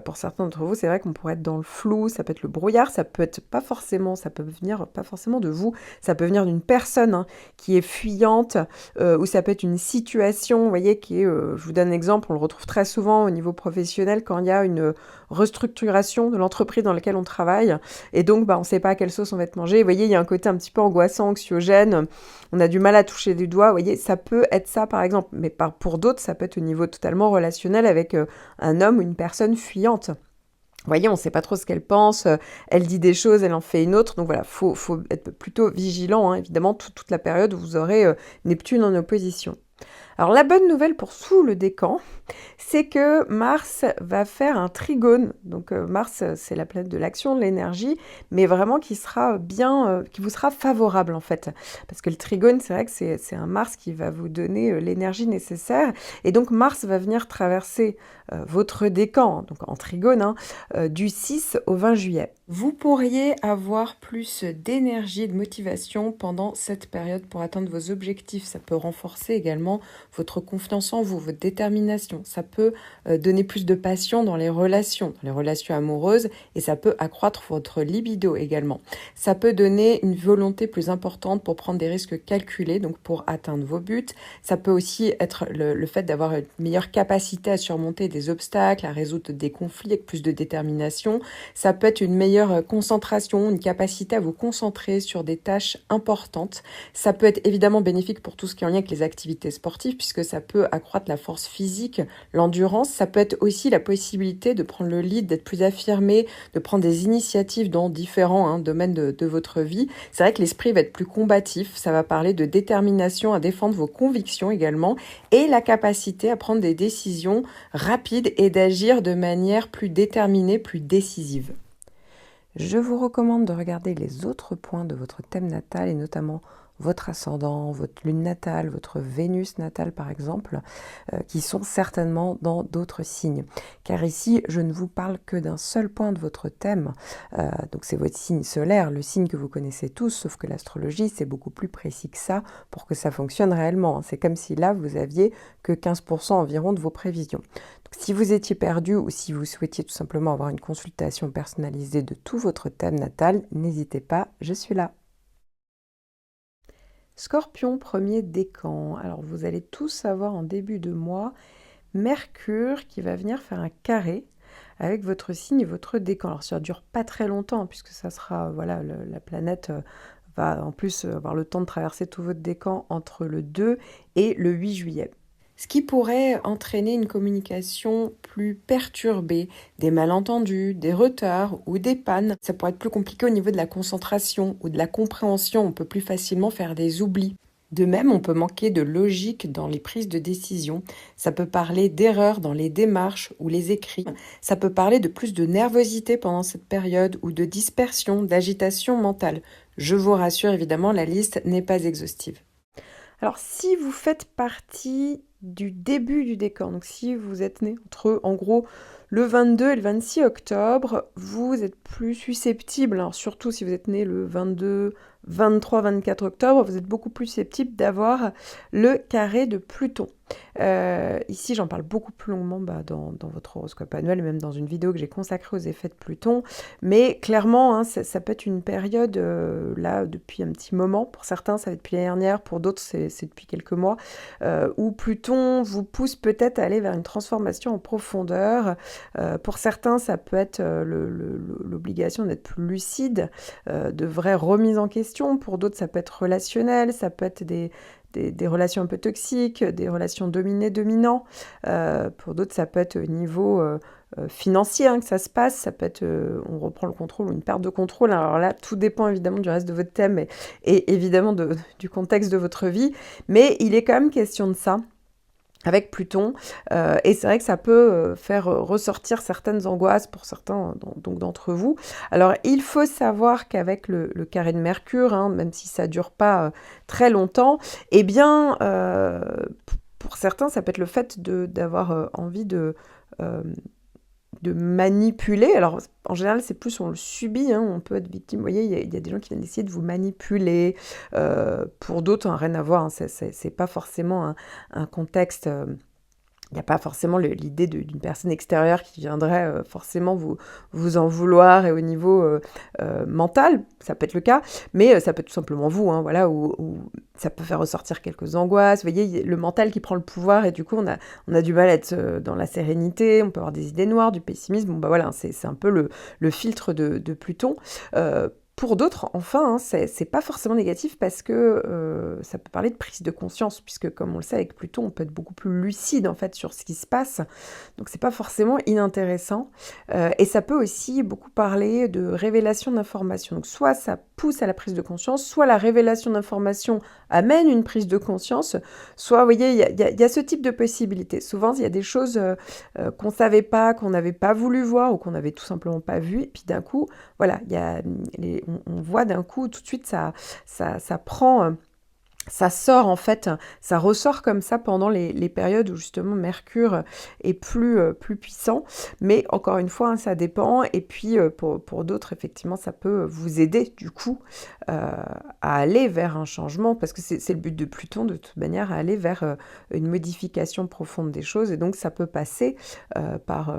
pour certains d'entre vous, c'est vrai qu'on pourrait être dans le flou, ça peut être le brouillard, ça peut être pas forcément, ça peut venir pas forcément de vous, ça peut venir d'une personne hein, qui est fuyante, ou ça peut être une situation, vous voyez, qui est, je vous donne un exemple, on le retrouve très souvent au niveau professionnel quand il y a une restructuration de l'entreprise dans laquelle on travaille, et donc on ne sait pas à quelle sauce on va être mangé. Vous voyez, il y a un côté un petit peu angoissant, anxiogène, on a du mal à toucher du doigt, vous voyez, ça peut être ça par exemple, mais pour d'autres, ça peut être au niveau totalement relationnel avec un homme ou une personne fuyante. Vous voyez, on ne sait pas trop ce qu'elle pense, elle dit des choses, elle en fait une autre, donc voilà, faut être plutôt vigilant, hein, évidemment, toute la période où vous aurez Neptune en opposition. Alors la bonne nouvelle pour sous le décan, c'est que Mars va faire un trigone. Donc Mars, c'est la planète de l'action, de l'énergie, mais vraiment qui sera bien, qui vous sera favorable en fait. Parce que le trigone, c'est vrai que c'est un Mars qui va vous donner l'énergie nécessaire. Et donc Mars va venir traverser votre décan, donc en trigone, hein, du 6 au 20 juillet. Vous pourriez avoir plus d'énergie, de motivation pendant cette période pour atteindre vos objectifs. Ça peut renforcer également votre confiance en vous, votre détermination. Ça peut donner plus de passion dans les relations amoureuses, et ça peut accroître votre libido également. Ça peut donner une volonté plus importante pour prendre des risques calculés, donc pour atteindre vos buts. Ça peut aussi être le fait d'avoir une meilleure capacité à surmonter des obstacles, à résoudre des conflits avec plus de détermination. Ça peut être une meilleure concentration, une capacité à vous concentrer sur des tâches importantes. Ça peut être évidemment bénéfique pour tout ce qui est en lien avec les activités sportives, puisque ça peut accroître la force physique, l'endurance. Ça peut être aussi la possibilité de prendre le lead, d'être plus affirmé, de prendre des initiatives dans différents domaines de votre vie. C'est vrai que l'esprit va être plus combatif, ça va parler de détermination à défendre vos convictions également, et la capacité à prendre des décisions rapides et d'agir de manière plus déterminée, plus décisive. Je vous recommande de regarder les autres points de votre thème natal, et notamment votre ascendant, votre lune natale, votre Vénus natale par exemple, qui sont certainement dans d'autres signes. Car ici, je ne vous parle que d'un seul point de votre thème, donc c'est votre signe solaire, le signe que vous connaissez tous, sauf que l'astrologie, c'est beaucoup plus précis que ça pour que ça fonctionne réellement. C'est comme si là, vous aviez que 15% environ de vos prévisions. Donc, si vous étiez perdu ou si vous souhaitiez tout simplement avoir une consultation personnalisée de tout votre thème natal, n'hésitez pas, je suis là. Scorpion, premier décan. Alors vous allez tous savoir en début de mois Mercure qui va venir faire un carré avec votre signe et votre décan. Alors ça ne dure pas très longtemps puisque ça sera, voilà, la planète va en plus avoir le temps de traverser tout votre décan entre le 2 et le 8 juillet. Ce qui pourrait entraîner une communication plus perturbée, des malentendus, des retards ou des pannes. Ça pourrait être plus compliqué au niveau de la concentration ou de la compréhension. On peut plus facilement faire des oublis. De même, on peut manquer de logique dans les prises de décision. Ça peut parler d'erreurs dans les démarches ou les écrits. Ça peut parler de plus de nervosité pendant cette période ou de dispersion, d'agitation mentale. Je vous rassure, évidemment, la liste n'est pas exhaustive. Alors, si vous faites partie du début du décan, donc si vous êtes né entre, en gros, le 22 et le 26 octobre, vous êtes plus susceptible, alors surtout si vous êtes né le 22, 23, 24 octobre, vous êtes beaucoup plus susceptible d'avoir le carré de Pluton. Ici, j'en parle beaucoup plus longuement dans votre horoscope annuel, et même dans une vidéo que j'ai consacrée aux effets de Pluton. Mais clairement, hein, ça peut être une période, là, depuis un petit moment. Pour certains, ça va être depuis l'année dernière, pour d'autres, c'est depuis quelques mois, où Pluton vous pousse peut-être à aller vers une transformation en profondeur. Pour certains, ça peut être l'obligation d'être plus lucide, de vraies remises en question. Pour d'autres, ça peut être relationnel, ça peut être des relations un peu toxiques, des relations dominées-dominants. Pour d'autres, ça peut être au niveau financier hein, que ça se passe. Ça peut être on reprend le contrôle ou une perte de contrôle. Alors là, tout dépend évidemment du reste de votre thème et évidemment du contexte de votre vie. Mais il est quand même question de ça avec Pluton, et c'est vrai que ça peut faire ressortir certaines angoisses pour certains donc d'entre vous. Alors il faut savoir qu'avec le carré de Mercure, hein, même si ça dure pas très longtemps, eh bien pour certains ça peut être le fait d'avoir envie de manipuler. Alors, en général, c'est plus on le subit, hein, on peut être victime. Vous voyez, il y a des gens qui viennent essayer de vous manipuler. Pour d'autres, hein, rien à voir, hein, c'est pas forcément un contexte. Il n'y a pas forcément l'idée d'une personne extérieure qui viendrait forcément vous en vouloir et au niveau mental, ça peut être le cas, mais ça peut être tout simplement vous, hein, voilà, ou ça peut faire ressortir quelques angoisses. Vous voyez, le mental qui prend le pouvoir et du coup on a du mal à être dans la sérénité, on peut avoir des idées noires, du pessimisme. Bon bah voilà, c'est un peu le filtre de Pluton. Pour d'autres, enfin, hein, c'est pas forcément négatif parce que ça peut parler de prise de conscience, puisque comme on le sait avec Pluton, on peut être beaucoup plus lucide en fait sur ce qui se passe, donc c'est pas forcément inintéressant. Et ça peut aussi beaucoup parler de révélation d'informations. Donc soit ça pousse à la prise de conscience, soit la révélation d'informations amène une prise de conscience, soit, vous voyez, il y a ce type de possibilités. Souvent, il y a des choses qu'on savait pas, qu'on n'avait pas voulu voir ou qu'on n'avait tout simplement pas vues, et puis d'un coup, voilà, on voit d'un coup, tout de suite, ça prend, ça sort en fait, ça ressort comme ça pendant les périodes où justement Mercure est plus puissant. Mais encore une fois, hein, ça dépend. Et puis pour d'autres, effectivement, ça peut vous aider du coup à aller vers un changement, parce que c'est le but de Pluton de toute manière, à aller vers une modification profonde des choses. Et donc ça peut passer par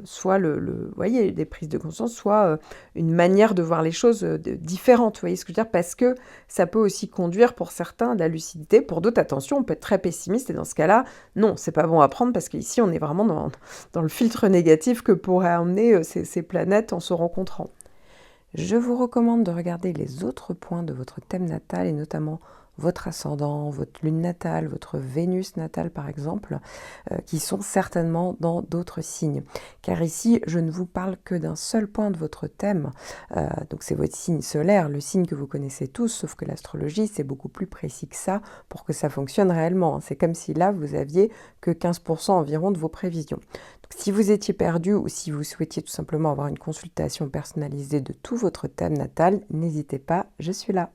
soit vous voyez, des prises de conscience, soit une manière de voir les choses différentes. Vous voyez ce que je veux dire? Parce que ça peut aussi conduire pour certains à de la lucidité, pour d'autres, attention, on peut être très pessimiste et dans ce cas-là, non, c'est pas bon à prendre parce qu'ici on est vraiment dans le filtre négatif que pourraient amener ces planètes en se rencontrant. Je vous recommande de regarder les autres points de votre thème natal et notamment votre ascendant, votre lune natale, votre Vénus natale par exemple, qui sont certainement dans d'autres signes. Car ici, je ne vous parle que d'un seul point de votre thème, donc c'est votre signe solaire, le signe que vous connaissez tous, sauf que l'astrologie, c'est beaucoup plus précis que ça pour que ça fonctionne réellement. C'est comme si là, vous aviez que 15% environ de vos prévisions. Donc, si vous étiez perdu ou si vous souhaitiez tout simplement avoir une consultation personnalisée de tout votre thème natal, n'hésitez pas, je suis là.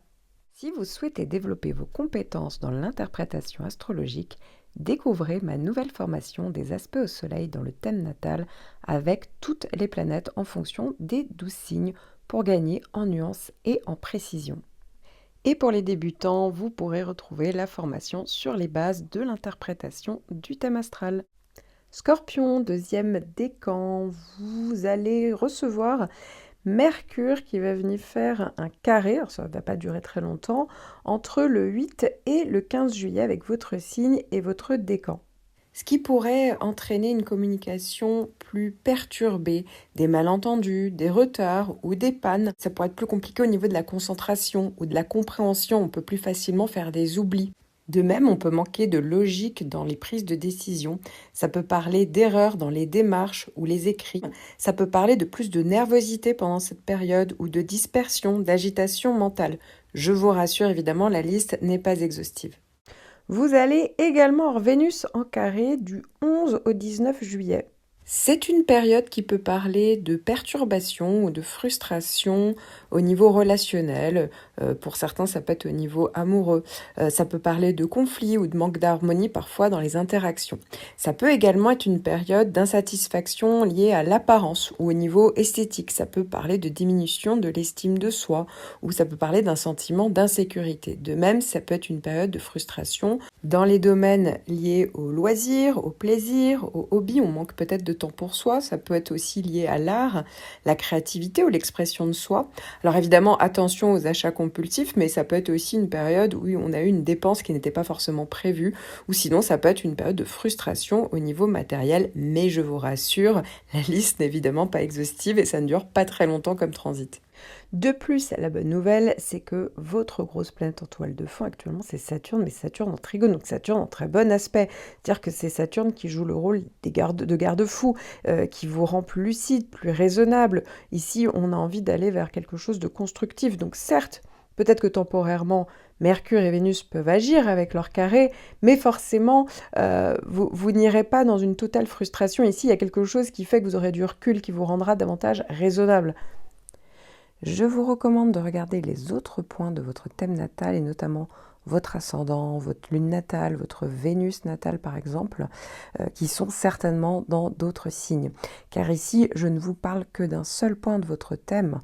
Si vous souhaitez développer vos compétences dans l'interprétation astrologique, découvrez ma nouvelle formation des aspects au soleil dans le thème natal avec toutes les planètes en fonction des 12 signes pour gagner en nuances et en précision. Et pour les débutants, vous pourrez retrouver la formation sur les bases de l'interprétation du thème astral. Scorpion, deuxième décan, vous allez recevoir Mercure qui va venir faire un carré, alors ça ne va pas durer très longtemps, entre le 8 et le 15 juillet avec votre signe et votre décan. Ce qui pourrait entraîner une communication plus perturbée, des malentendus, des retards ou des pannes. Ça pourrait être plus compliqué au niveau de la concentration ou de la compréhension, on peut plus facilement faire des oublis. De même, on peut manquer de logique dans les prises de décision. Ça peut parler d'erreurs dans les démarches ou les écrits. Ça peut parler de plus de nervosité pendant cette période ou de dispersion, d'agitation mentale. Je vous rassure, évidemment, la liste n'est pas exhaustive. Vous allez également avoir Vénus en carré du 11 au 19 juillet. C'est une période qui peut parler de perturbation ou de frustration au niveau relationnel, Pour certains, ça peut être au niveau amoureux. Ça peut parler de conflits ou de manque d'harmonie parfois dans les interactions. Ça peut également être une période d'insatisfaction liée à l'apparence ou au niveau esthétique. Ça peut parler de diminution de l'estime de soi ou ça peut parler d'un sentiment d'insécurité. De même, ça peut être une période de frustration dans les domaines liés au loisir, au plaisir, au hobby. On manque peut-être de temps pour soi. Ça peut être aussi lié à l'art, la créativité ou l'expression de soi. Alors évidemment, attention aux achats compulsifs, mais ça peut être aussi une période où on a eu une dépense qui n'était pas forcément prévue, ou sinon ça peut être une période de frustration au niveau matériel, mais je vous rassure, la liste n'est évidemment pas exhaustive et ça ne dure pas très longtemps comme transit. De plus, la bonne nouvelle, c'est que votre grosse planète en toile de fond actuellement, c'est Saturne, mais Saturne en Trigone, donc Saturne en très bon aspect. C'est-à-dire que c'est Saturne qui joue le rôle de garde-fou, qui vous rend plus lucide, plus raisonnable. Ici, on a envie d'aller vers quelque chose de constructif. Donc certes, peut-être que temporairement, Mercure et Vénus peuvent agir avec leur carré, mais forcément, vous n'irez pas dans une totale frustration. Ici, il y a quelque chose qui fait que vous aurez du recul, qui vous rendra davantage raisonnable. Je vous recommande de regarder les autres points de votre thème natal et notamment votre ascendant, votre lune natale, votre Vénus natale par exemple, qui sont certainement dans d'autres signes. Car ici, je ne vous parle que d'un seul point de votre thème,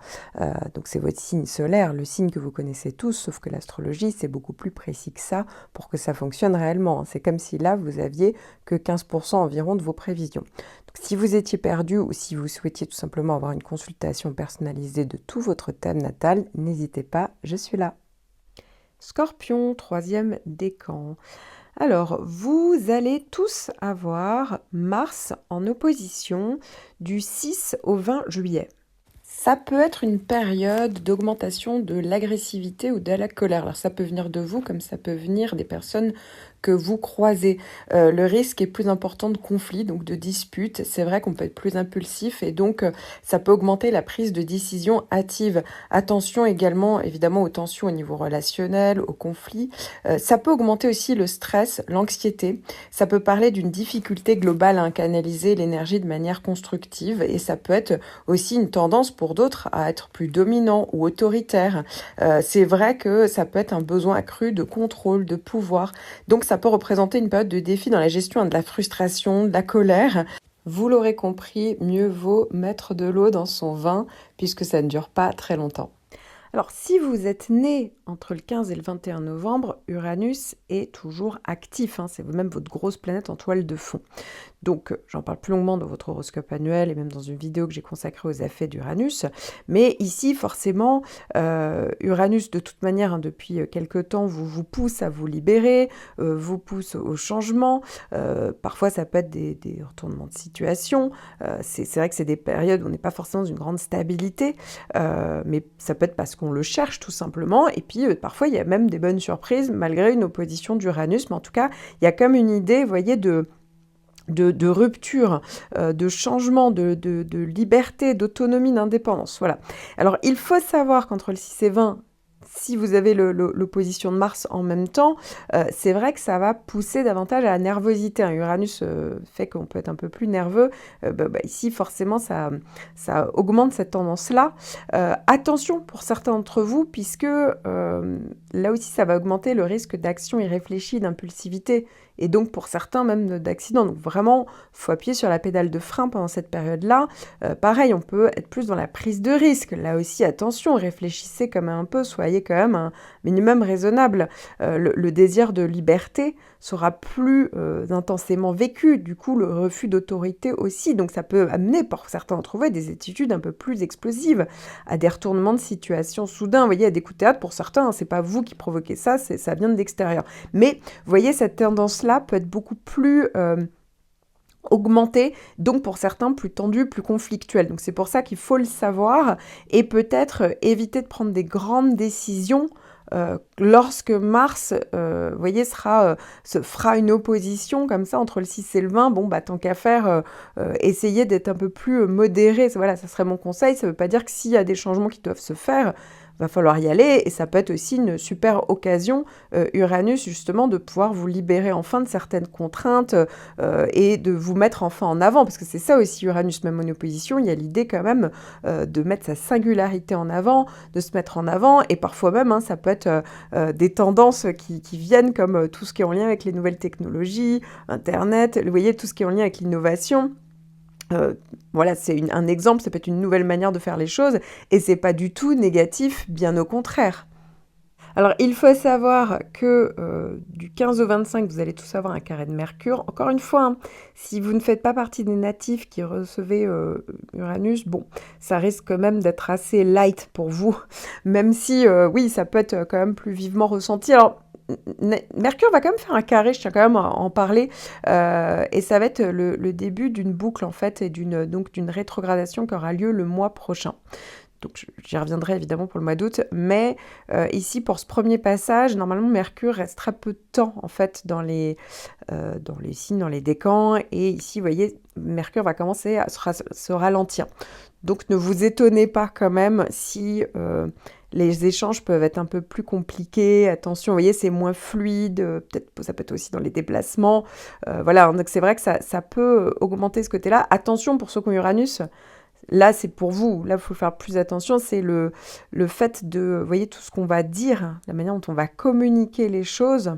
donc c'est votre signe solaire, le signe que vous connaissez tous, sauf que l'astrologie, c'est beaucoup plus précis que ça pour que ça fonctionne réellement. C'est comme si là, vous aviez que 15% environ de vos prévisions. Donc, si vous étiez perdu ou si vous souhaitiez tout simplement avoir une consultation personnalisée de tout votre thème natal, n'hésitez pas, je suis là. Scorpion, troisième décan. Alors, vous allez tous avoir Mars en opposition du 6 au 20 juillet. Ça peut être une période d'augmentation de l'agressivité ou de la colère. Alors ça peut venir de vous comme ça peut venir des personnes que vous croisez. Le risque est plus important de conflits, donc de disputes. C'est vrai qu'on peut être plus impulsif et donc ça peut augmenter la prise de décision hâtive. Attention également évidemment aux tensions au niveau relationnel, aux conflits. Ça peut augmenter aussi le stress, l'anxiété. Ça peut parler d'une difficulté globale à canaliser l'énergie de manière constructive et ça peut être aussi une tendance pour d'autres à être plus dominant ou autoritaire. C'est vrai que ça peut être un besoin accru de contrôle, de pouvoir. Donc ça peut représenter une période de défi dans la gestion de la frustration, de la colère. Vous l'aurez compris, mieux vaut mettre de l'eau dans son vin puisque ça ne dure pas très longtemps. Alors, si vous êtes né entre le 15 et le 21 novembre, Uranus est toujours actif. C'est même votre grosse planète en toile de fond. Donc, j'en parle plus longuement dans votre horoscope annuel et même dans une vidéo que j'ai consacrée aux effets d'Uranus. Mais ici, forcément, Uranus, de toute manière, depuis quelque temps, vous pousse à vous libérer, vous pousse au changement. Parfois, ça peut être des retournements de situation. C'est vrai que c'est des périodes où on n'est pas forcément dans une grande stabilité, mais ça peut être parce qu'on le cherche tout simplement. Et puis, parfois, il y a même des bonnes surprises malgré une opposition d'Uranus. Mais en tout cas, il y a comme une idée, vous voyez, de rupture, de changement, de liberté, d'autonomie, d'indépendance. Voilà. Alors, il faut savoir qu'entre le 6 et 20, si vous avez l'opposition de Mars en même temps, c'est vrai que ça va pousser davantage à la nervosité. Uranus fait qu'on peut être un peu plus nerveux. Ici, forcément, ça augmente cette tendance-là. Attention pour certains d'entre vous, puisque là aussi, ça va augmenter le risque d'action irréfléchie, d'impulsivité, et donc pour certains même d'accidents. Donc vraiment, il faut appuyer sur la pédale de frein pendant cette période-là. Pareil, on peut être plus dans la prise de risque. Là aussi, attention, réfléchissez quand même un peu, soyez quand même un minimum raisonnable. Le désir de liberté sera plus intensément vécu, du coup le refus d'autorité aussi. Donc ça peut amener pour certains d'entre vous à des attitudes un peu plus explosives, à des retournements de situation soudains. Vous voyez, à des coups de théâtre, pour certains, c'est pas vous qui provoquez ça, ça vient de l'extérieur. Mais vous voyez, cette tendance-là peut être beaucoup plus augmentée, donc pour certains plus tendue, plus conflictuelle. Donc c'est pour ça qu'il faut le savoir et peut-être éviter de prendre des grandes décisions lorsque Mars, vous voyez, fera une opposition comme ça entre le 6 et le 20, tant qu'à faire, essayez d'être un peu plus modéré. Voilà, ça serait mon conseil. Ça ne veut pas dire que s'il y a des changements qui doivent se faire, va falloir y aller et ça peut être aussi une super occasion, Uranus, justement, de pouvoir vous libérer enfin de certaines contraintes, et de vous mettre enfin en avant. Parce que c'est ça aussi Uranus, même en opposition, il y a l'idée quand même de mettre sa singularité en avant, de se mettre en avant, et parfois même, hein, ça peut être des tendances qui viennent comme tout ce qui est en lien avec les nouvelles technologies, Internet, vous voyez, tout ce qui est en lien avec l'innovation. Voilà, c'est un exemple, ça peut être une nouvelle manière de faire les choses, et c'est pas du tout négatif, bien au contraire. Alors, il faut savoir que du 15 au 25, vous allez tous avoir un carré de Mercure. Encore une fois, hein, si vous ne faites pas partie des natifs qui recevez Uranus, bon, ça risque quand même d'être assez light pour vous, même si, oui, ça peut être quand même plus vivement ressenti. Alors, Mercure va quand même faire un carré, je tiens quand même à en parler, et ça va être le début d'une boucle, en fait, et donc d'une rétrogradation qui aura lieu le mois prochain. Donc j'y reviendrai évidemment pour le mois d'août, mais ici pour ce premier passage, normalement Mercure reste très peu de temps en fait dans les signes, dans les décans, et ici vous voyez Mercure va commencer à se ralentir. Donc ne vous étonnez pas quand même si les échanges peuvent être un peu plus compliqués. Attention, vous voyez, c'est moins fluide. Peut-être, ça peut être aussi dans les déplacements. Voilà, donc c'est vrai que ça peut augmenter ce côté-là. Attention pour ceux qui ont Uranus. Là, c'est pour vous. Là, il faut faire plus attention. C'est le fait de, vous voyez, tout ce qu'on va dire, la manière dont on va communiquer les choses.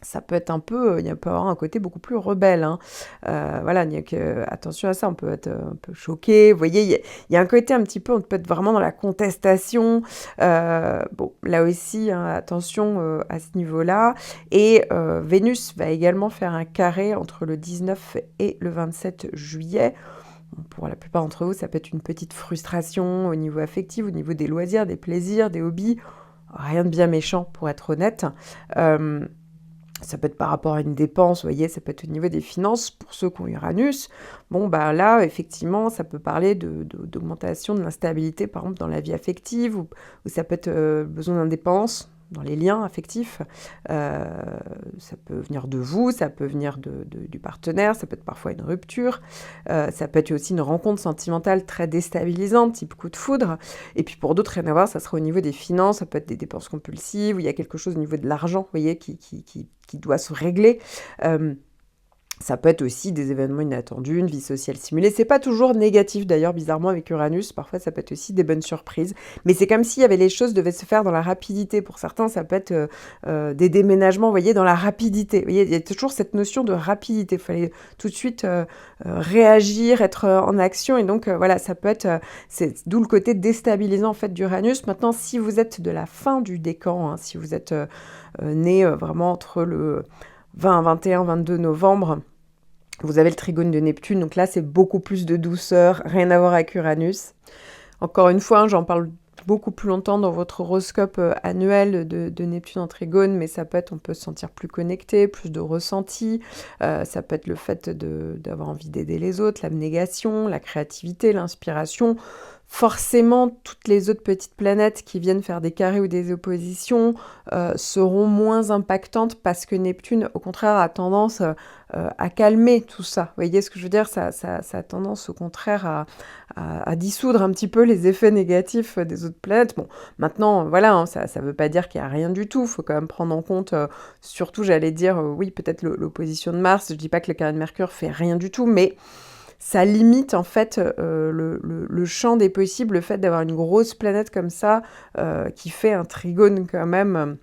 Ça peut être un peu, il peut avoir un côté beaucoup plus rebelle, hein. Voilà, il n'y a que, attention à ça, on peut être un peu choqué. Vous voyez, il y a un côté un petit peu, on peut être vraiment dans la contestation. Bon, là aussi, hein, attention à ce niveau-là. Et Vénus va également faire un carré entre le 19 et le 27 juillet. Pour la plupart d'entre vous, ça peut être une petite frustration au niveau affectif, au niveau des loisirs, des plaisirs, des hobbies. Rien de bien méchant, pour être honnête. Ça peut être par rapport à une dépense, vous voyez, ça peut être au niveau des finances pour ceux qui ont Uranus. Bon, bah là, effectivement, ça peut parler d'augmentation de l'instabilité, par exemple, dans la vie affective, ou ça peut être besoin d'indépendance dans les liens affectifs. Ça peut venir de vous, ça peut venir du partenaire, ça peut être parfois une rupture. Ça peut être aussi une rencontre sentimentale très déstabilisante, type coup de foudre. Et puis pour d'autres, rien à voir, ça sera au niveau des finances, ça peut être des dépenses compulsives, ou il y a quelque chose au niveau de l'argent, vous voyez, qui doit se régler. Ça peut être aussi des événements inattendus, une vie sociale simulée. C'est pas toujours négatif d'ailleurs, bizarrement, avec Uranus. Parfois, ça peut être aussi des bonnes surprises. Mais c'est comme s'il y avait les choses devaient se faire dans la rapidité. Pour certains, ça peut être des déménagements, vous voyez, dans la rapidité. Vous voyez, il y a toujours cette notion de rapidité. Il fallait tout de suite réagir, être en action. Et donc, voilà, ça peut être... c'est d'où le côté déstabilisant, en fait, d'Uranus. Maintenant, si vous êtes de la fin du décan, hein, si vous êtes né vraiment entre le 20, 21, 22 novembre, vous avez le trigone de Neptune, donc là c'est beaucoup plus de douceur, rien à voir avec Uranus. Encore une fois, hein, j'en parle beaucoup plus longtemps dans votre horoscope annuel de Neptune en trigone, mais ça peut être, on peut se sentir plus connecté, plus de ressenti, ça peut être le fait d'avoir envie d'aider les autres, l'abnégation, la créativité, l'inspiration. Forcément, toutes les autres petites planètes qui viennent faire des carrés ou des oppositions seront moins impactantes parce que Neptune, au contraire, a tendance à calmer tout ça. Vous voyez ce que je veux dire, ça a tendance, au contraire, à dissoudre un petit peu les effets négatifs des autres planètes. Bon, maintenant, voilà, hein, ça ne veut pas dire qu'il n'y a rien du tout. Il faut quand même prendre en compte, surtout, j'allais dire, oui, peut-être l'opposition de Mars. Je ne dis pas que le carré de Mercure fait rien du tout, mais ça limite en fait le champ des possibles, le fait d'avoir une grosse planète comme ça qui fait un trigone quand même.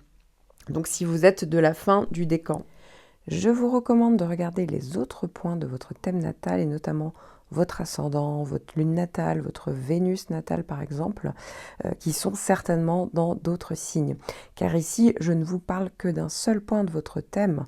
Donc si vous êtes de la fin du décan. Je vous recommande de regarder les autres points de votre thème natal et notamment votre ascendant, votre lune natale, votre Vénus natale par exemple, qui sont certainement dans d'autres signes. Car ici, je ne vous parle que d'un seul point de votre thème,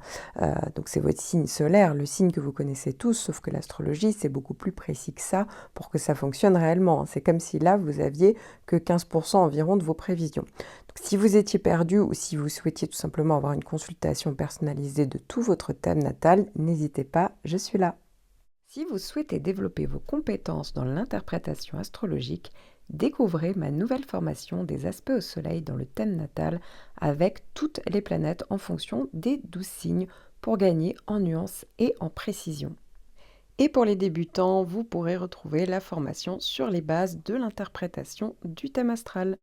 donc c'est votre signe solaire, le signe que vous connaissez tous, sauf que l'astrologie, c'est beaucoup plus précis que ça pour que ça fonctionne réellement. C'est comme si là, vous aviez que 15% environ de vos prévisions. Donc, si vous étiez perdu ou si vous souhaitiez tout simplement avoir une consultation personnalisée de tout votre thème natal, n'hésitez pas, je suis là. Si vous souhaitez développer vos compétences dans l'interprétation astrologique, découvrez ma nouvelle formation des aspects au soleil dans le thème natal avec toutes les planètes en fonction des 12 signes pour gagner en nuances et en précision. Et pour les débutants, vous pourrez retrouver la formation sur les bases de l'interprétation du thème astral.